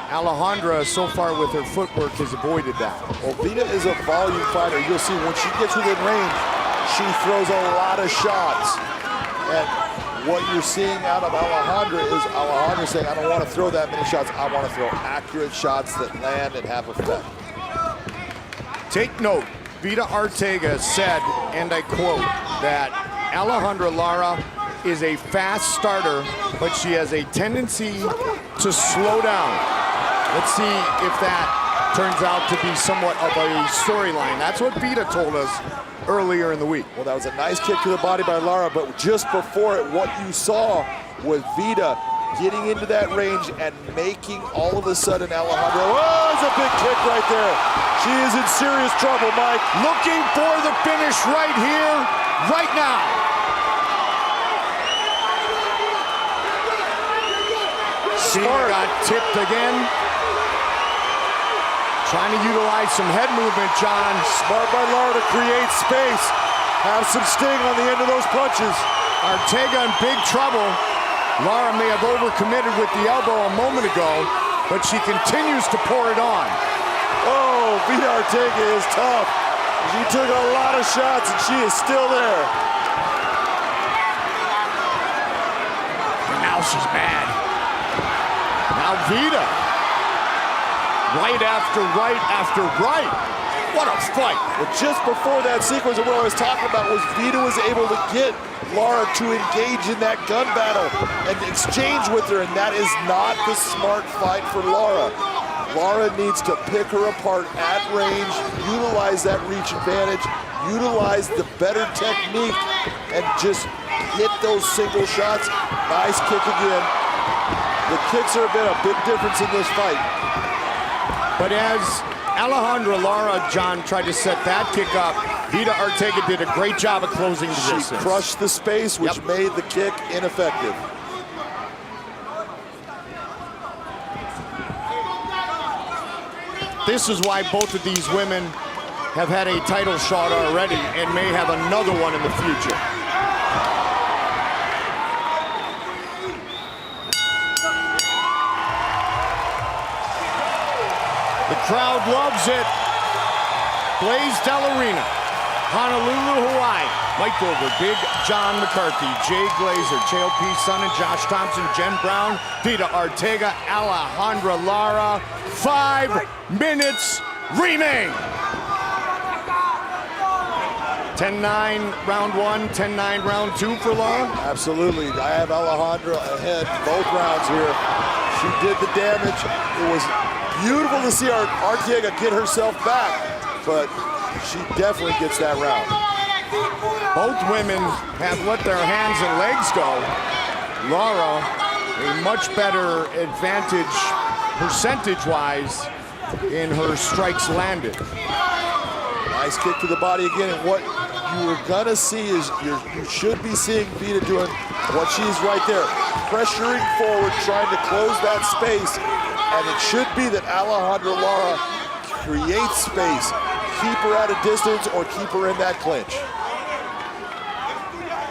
Speaker 1: Alejandra, so far with her footwork, has avoided that.
Speaker 2: Well, Veta is a volume fighter. You'll see when she gets within range, she throws a lot of shots. And what you're seeing out of Alejandra is Alejandra saying, I don't want to throw that many shots. I want to throw accurate shots that land and have effect.
Speaker 1: Take note, Veta Arteaga said, and I quote, that Alejandra Lara is a fast starter, but she has a tendency to slow down. Let's see if that turns out to be somewhat of a storyline. That's what Veta told us earlier in the week.
Speaker 2: Well, that was a nice kick to the body by Lara, but just before it, what you saw was Veta getting into that range and making all of a sudden Alejandra, oh, it's a big kick right there. She is in serious trouble, Mike.
Speaker 1: Looking for the finish right here, right now. Smart. Got tipped again. Trying to utilize some head movement, John.
Speaker 2: Smart by Lara to create space. Have some sting on the end of those punches.
Speaker 1: Arteaga in big trouble. Lara may have overcommitted with the elbow a moment ago, but she continues to pour it on.
Speaker 2: Oh, Veta Arteaga is tough. She took a lot of shots and she is still there.
Speaker 1: And now she's mad. Now Veta. Right after right after right. What a fight.
Speaker 2: But just before that sequence of what I was talking about was Veta was able to get Lara to engage in that gun battle and exchange with her, and that is not the smart fight for Lara. Lara needs to pick her apart at range, utilize that reach advantage, utilize the better technique, and just hit those single shots. Nice kick again. The kicks have been a big difference in this fight.
Speaker 1: But as Alejandra Lara, John, tried to set that kick up, Veta Arteaga did a great job of closing the distance.
Speaker 2: She crushed the space, which made the kick ineffective.
Speaker 1: This is why both of these women have had a title shot already and may have another one in the future. The crowd loves it. Blaisdell Arena, Honolulu, Hawaii. Mike Goldberg, Big John McCarthy, Jay Glazer, Chael P. Son and Josh Thompson, Jen Brown, Veta Arteaga, Alejandra Lara. 5 minutes remain. 10-9 round 1, 10-9 round 2 for Lara.
Speaker 2: Absolutely. I have Alejandra ahead both rounds here. She did the damage. It was beautiful to see Arteaga get herself back, but she definitely gets that round.
Speaker 1: Both women have let their hands and legs go. Lara, a much better advantage percentage-wise in her strikes landed.
Speaker 2: Nice kick to the body again, and what you were gonna see is you should be seeing Veta doing what she's right there, pressuring forward, trying to close that space, and it should be that Alejandra Lara creates space, keep her at a distance or keep her in that clinch.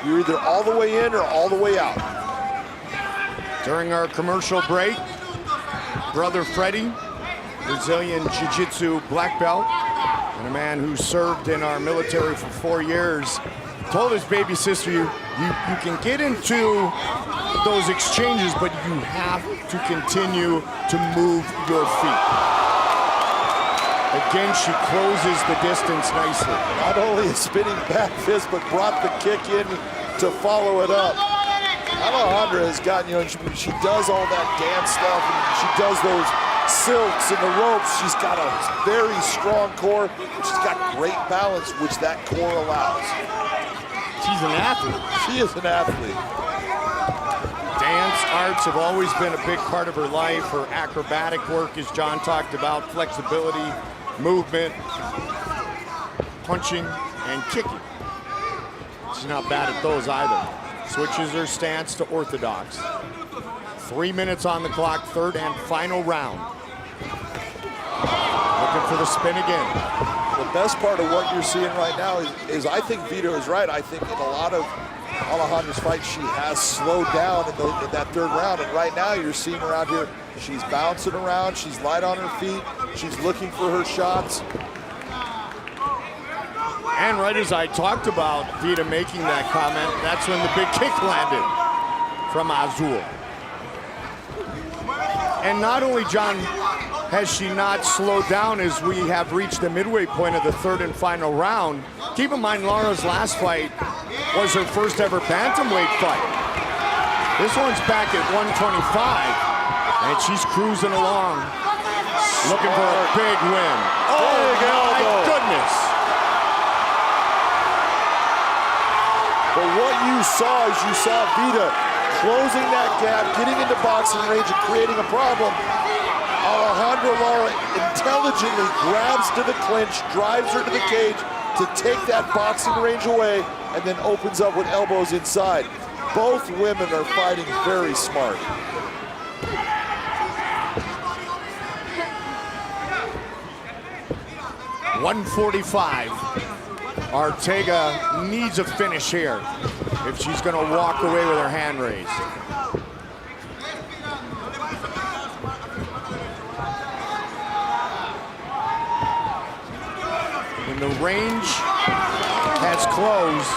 Speaker 2: You're either all the way in or all the way out.
Speaker 1: During our commercial break, Brother Freddie, Brazilian Jiu-Jitsu black belt, and And a man who served in our military for 4 years told his baby sister, you can get into those exchanges, but you have to continue to move your feet. Again, she closes the distance nicely.
Speaker 2: Not only a spinning back fist, but brought the kick in to follow it up. Alejandra has gotten, you know, she does all that dance stuff, and she does those silks and the ropes. She's got a very strong core. She's got great balance, which that core allows.
Speaker 1: She's an athlete.
Speaker 2: She is an athlete.
Speaker 1: Dance arts have always been a big part of her life. Her acrobatic work, as John talked about, flexibility, movement, punching, and kicking. She's not bad at those either. Switches her stance to orthodox. 3 minutes on the clock, third and final round. Looking for the spin again.
Speaker 2: The best part of what you're seeing right now is I think Veta is right. I think in a lot of Alejandra's fights, she has slowed down in that third round. And right now you're seeing her out here. She's bouncing around. She's light on her feet. She's looking for her shots.
Speaker 1: And right as I talked about Veta making that comment, that's when the big kick landed from Azul. And not only, John, has she not slowed down as we have reached the midway point of the third and final round. Keep in mind, Lara's last fight was her first ever bantamweight fight. This one's back at 125, and she's cruising along, looking for a big win. Oh, my goodness.
Speaker 2: But what you saw is you saw Veta closing that gap, getting into boxing range and creating a problem. Alejandra Lara intelligently grabs to the clinch, drives her to the cage to take that boxing range away, and then opens up with elbows inside. Both women are fighting very smart.
Speaker 1: .145. Arteaga needs a finish here if she's going to walk away with her hand raised. When the range has closed,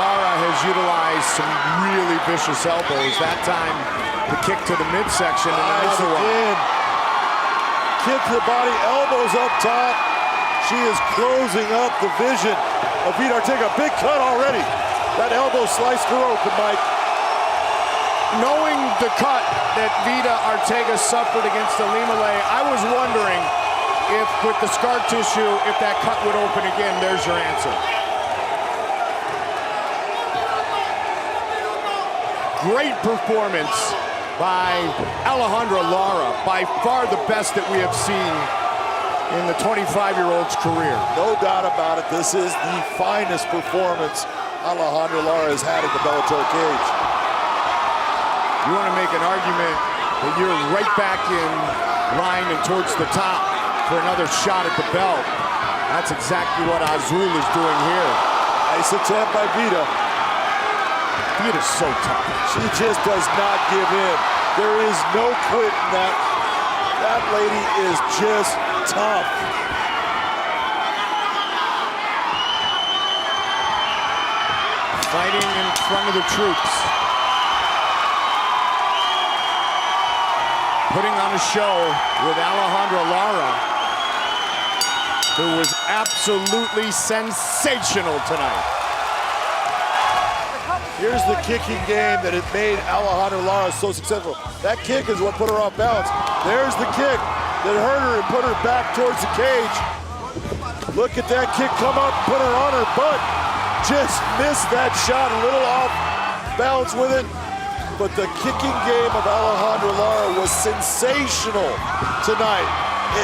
Speaker 1: Lara has utilized some really vicious elbows. That time, the kick to the midsection and another one.
Speaker 2: Kick to the body, elbows up top. She is closing up the vision of Veta Arteaga. Big cut already. That elbow sliced her open, Mike.
Speaker 1: Knowing the cut that Veta Arteaga suffered against Alimale, I was wondering if, with the scar tissue, if that cut would open again. There's your answer. Great performance by Alejandra Lara. By far the best that we have seen in the 25-year-old's career.
Speaker 2: No doubt about it. This is the finest performance Alejandra Lara has had in the Bellator cage.
Speaker 1: You want to make an argument that you're right back in line and towards the top for another shot at the belt. That's exactly what Azul is doing here.
Speaker 2: Nice attempt by Veta.
Speaker 1: Veta's so tough.
Speaker 2: She just does not give in. There is no quitting that. That lady is just tough.
Speaker 1: Fighting in front of the troops. Putting on a show with Alejandra Lara, who was absolutely sensational tonight.
Speaker 2: Here's the kicking game that had made Alejandra Lara so successful. That kick is what put her off balance. There's the kick that hurt her and put her back towards the cage. Look at that kick come up, put her on her butt. Just missed that shot, a little off balance with it. But the kicking game of Alejandra Lara was sensational tonight.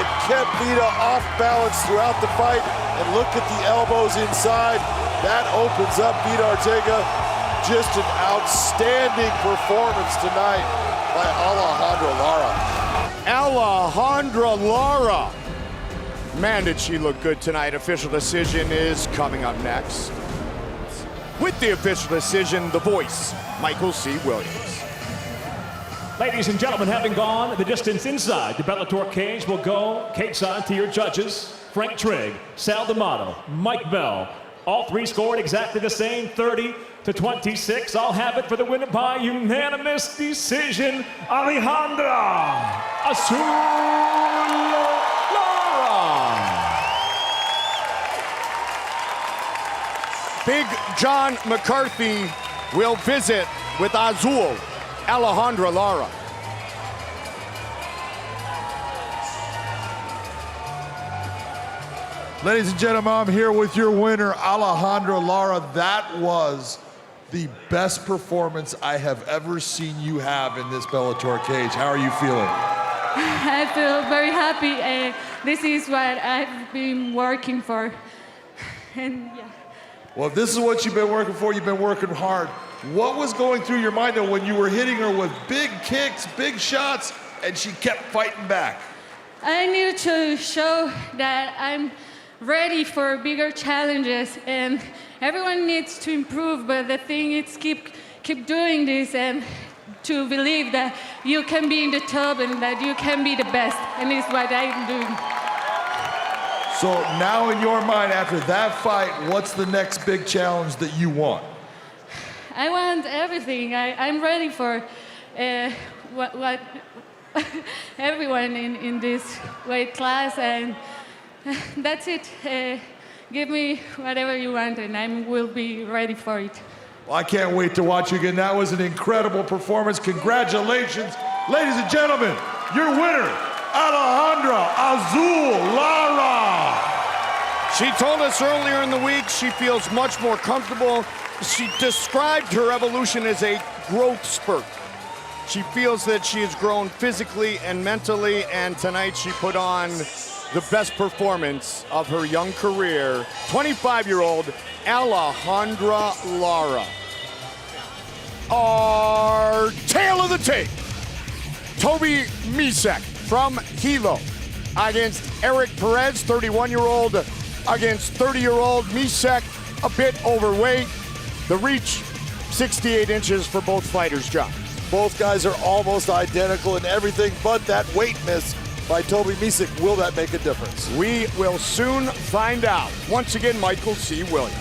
Speaker 2: It kept Veta off balance throughout the fight. And look at the elbows inside. That opens up Veta Arteaga. Just an outstanding performance tonight by Alejandra Lara.
Speaker 1: Alejandra Lara. Man, did she look good tonight. Official decision is coming up next. With the official decision, the voice, Michael C. Williams.
Speaker 3: Ladies and gentlemen, having gone the distance inside the Bellator cage, we'll go cage side to your judges. Frank Trigg, Sal D'Amato, Mike Bell. All three scored exactly the same, 30-26. I'll have it for the winner by unanimous decision, Alejandra Lara.
Speaker 1: Big John McCarthy will visit with Azul, Alejandra Lara.
Speaker 8: Ladies and gentlemen, I'm here with your winner, Alejandra Lara. That was the best performance I have ever seen you have in this Bellator cage. How are you feeling?
Speaker 12: I feel very happy. This is what I've been working for. And yeah.
Speaker 8: Well, if this is what you've been working for, you've been working hard. What was going through your mind though when you were hitting her with big kicks, big shots, and she kept fighting back?
Speaker 12: I needed to show that I'm ready for bigger challenges, and everyone needs to improve, but the thing is keep doing this and to believe that you can be in the top and that you can be the best, and it's what I'm doing.
Speaker 8: So now in your mind, after that fight, what's the next big challenge that you want?
Speaker 12: I want everything. I'm ready for what everyone in this weight class, and that's it. Give me whatever you want, and I will be ready for it.
Speaker 8: Well, I can't wait to watch you again. That was an incredible performance. Congratulations. Ladies and gentlemen, your winner, Alejandra Azul Lara.
Speaker 1: She told us earlier in the week she feels much more comfortable. She described her evolution as a growth spurt. She feels that she has grown physically and mentally, and tonight she put on the best performance of her young career. 25-year-old Alejandra Lara. Our tail of the tape. Toby Misech from Hilo against Erik Perez, 31-year-old against 30-year-old Misech, a bit overweight. The reach, 68 inches for both fighters, John.
Speaker 2: Both guys are almost identical in everything but that weight miss by Toby Misech. Will that make a difference?
Speaker 1: We will soon find out. Once again, Michael C. Williams.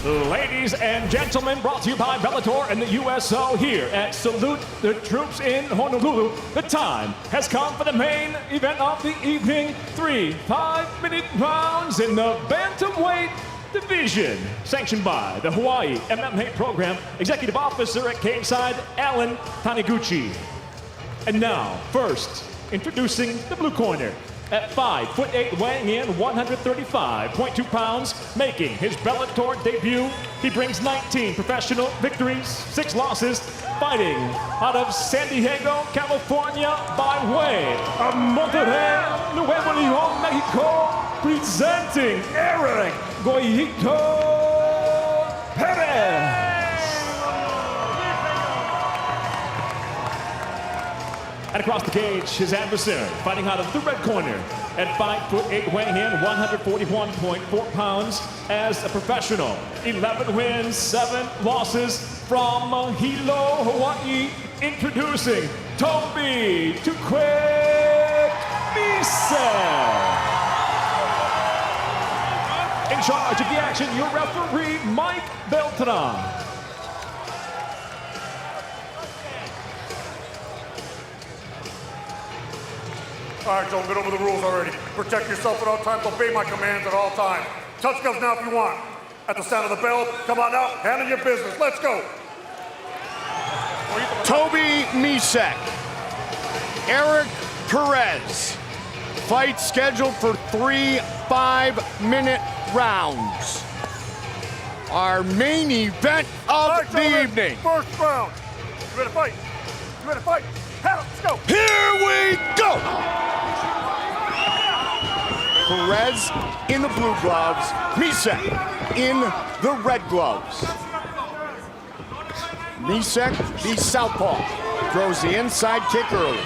Speaker 3: Ladies and gentlemen, brought to you by Bellator and the USO here at Salute the Troops in Honolulu. The time has come for the main event of the evening. 3 5-minute rounds in the bantamweight division, sanctioned by the Hawaii MMA program, executive officer at Cageside, Alan Taniguchi. And now, first, introducing the blue corner. At 5'8", weighing in 135.2 pounds, making his Bellator debut. He brings 19 professional victories, 6 losses, fighting out of San Diego, California, by way of Monterrey, Nuevo León, Mexico, presenting Erik Perez. And across the cage, his adversary, fighting out of the red corner at 5'8", weighing in 141.4 pounds as a professional. 11 wins, 7 losses from Hilo, Hawaii. Introducing Toby Misech. In charge of the action, your referee, Mike Beltran.
Speaker 13: All right, don't get over the rules already. Protect yourself at all times. Obey my commands at all times. Touch gloves now if you want. At the sound of the bell, come on out, handle your business. Let's go.
Speaker 1: Toby Misech, Erik Perez. Fight scheduled for 3 5-minute rounds. Our main event of the evening.
Speaker 13: First round. You ready to fight? You ready to fight? Let's go.
Speaker 1: Here we go. Perez in the blue gloves, Misech in the red gloves. Misech, the southpaw, throws the inside kick early.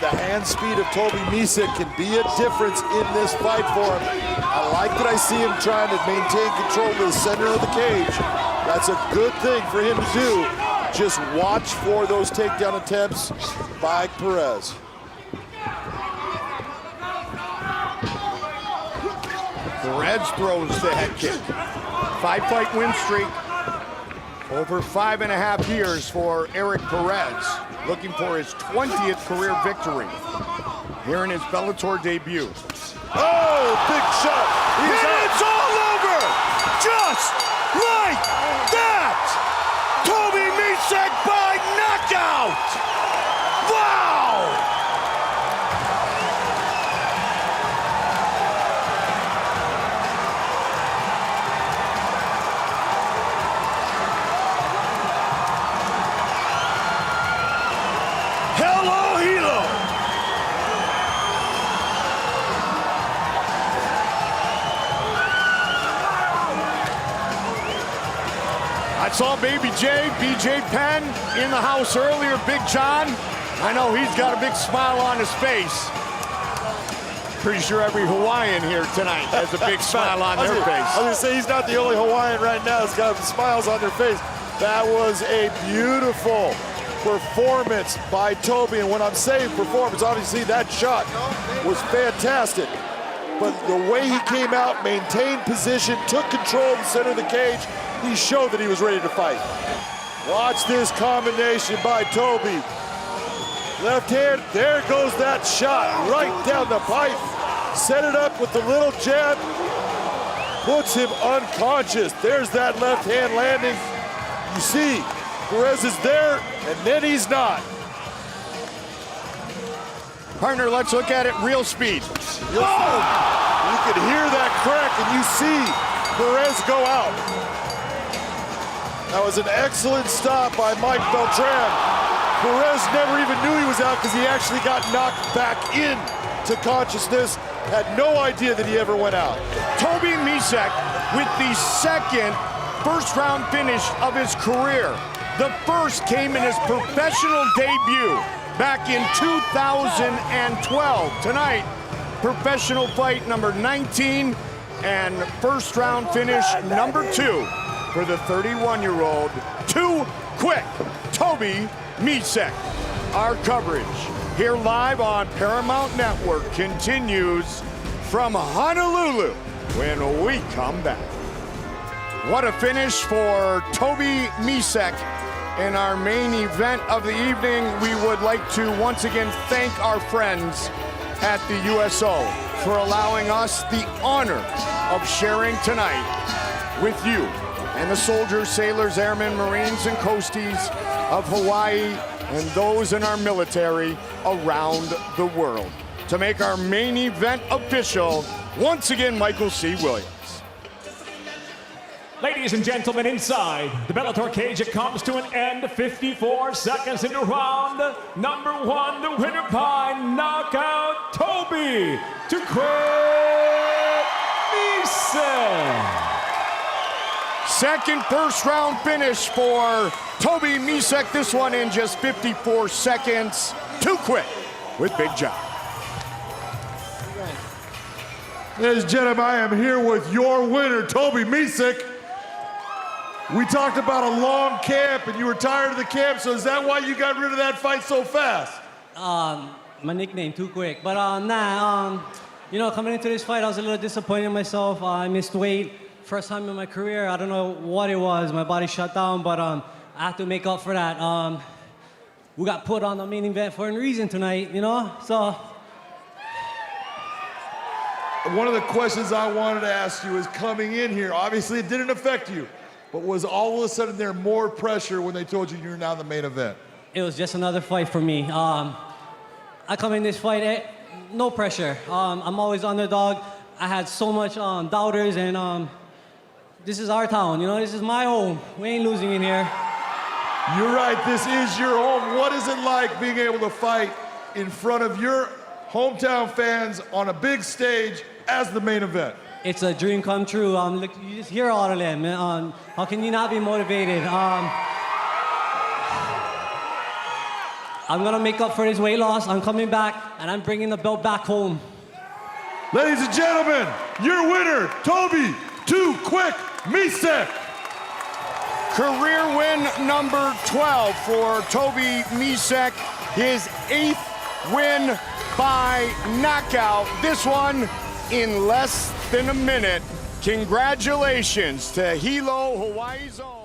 Speaker 2: The hand speed of Toby Misech can be a difference in this fight for him. I like that I see him trying to maintain control of the center of the cage. That's a good thing for him to do. Just watch for those takedown attempts by Perez.
Speaker 1: Perez throws the head kick. 5-fight win streak. Over 5.5 years for Erik Perez, looking for his 20th career victory here in his Bellator debut.
Speaker 2: Oh, big shot.
Speaker 1: It's all over! Just like that! Toby Misech by knockout! Wow! Hello, Hilo! I saw Baby J, BJ Penn in the house earlier, Big John. I know he's got a big smile on his face. Pretty sure every Hawaiian here tonight has a big smile on their face.
Speaker 2: I was gonna say, he's not the only Hawaiian right now that's got smiles on their face. That was a beautiful performance by Toby, and when I'm saying performance, obviously that shot was fantastic. But the way he came out, maintained position, took control of the center of the cage, he showed that he was ready to fight. Watch this combination by Toby. Left hand, there goes that shot right down the pipe. Set it up with the little jab, puts him unconscious. There's that left hand landing. You see, Perez is there, and then he's not.
Speaker 1: Partner, let's look at it real speed.
Speaker 2: Oh! You can hear that crack, and you see Perez go out. That was an excellent stop by Mike Beltran. Perez never even knew he was out because he actually got knocked back in to consciousness. Had no idea that he ever went out.
Speaker 1: Toby Misech with the second first-round finish of his career. The first came in his professional debut back in 2012. Tonight, professional fight number 19 and first-round finish number 2 for the 31-year-old. Too quick, Toby Misech. Our coverage here live on Paramount Network continues from Honolulu when we come back. What a finish for Toby Misech in our main event of the evening. We would like to once again thank our friends at the USO for allowing us the honor of sharing tonight with you and the soldiers, sailors, airmen, Marines, and Coasties of Hawaii and those in our military around the world. To make our main event official, once again, Michael C. Williams.
Speaker 3: Ladies and gentlemen, inside the Bellator cage, it comes to an end. 54 seconds into round number 1. The winner by knockout, Toby Misech.
Speaker 1: Second first-round finish for Toby Misech. This one in just 54 seconds. Too quick with Big John.
Speaker 8: Ladies and gentlemen, I am here with your winner, Toby Misech. We talked about a long camp, and you were tired of the camp, so is that why you got rid of that fight so fast?
Speaker 14: My nickname, Too Quick. But you know, coming into this fight, I was a little disappointed in myself. I missed weight. First time in my career. I don't know what it was. My body shut down, but I have to make up for that. We got put on the main event for a reason tonight, you know? So.
Speaker 8: One of the questions I wanted to ask you is coming in here, obviously it didn't affect you, but was all of a sudden there more pressure when they told you you're now the main event?
Speaker 14: It was just another fight for me. I come in this fight, no pressure. I'm always underdog. I had so much doubters, and this is our town, you know? This is my home. We ain't losing in here.
Speaker 8: You're right, this is your home. What is it like being able to fight in front of your hometown fans on a big stage as the main event?
Speaker 14: It's a dream come true. Look, you just hear all of them. How can you not be motivated? I'm gonna make up for this weight loss. I'm coming back, and I'm bringing the belt back home.
Speaker 8: Ladies and gentlemen, your winner, Toby Too Quick Misech.
Speaker 1: Career win number 12 for Toby Misech. His 8th win by knockout. This one in less in a minute. Congratulations to Hilo, Hawaii's own.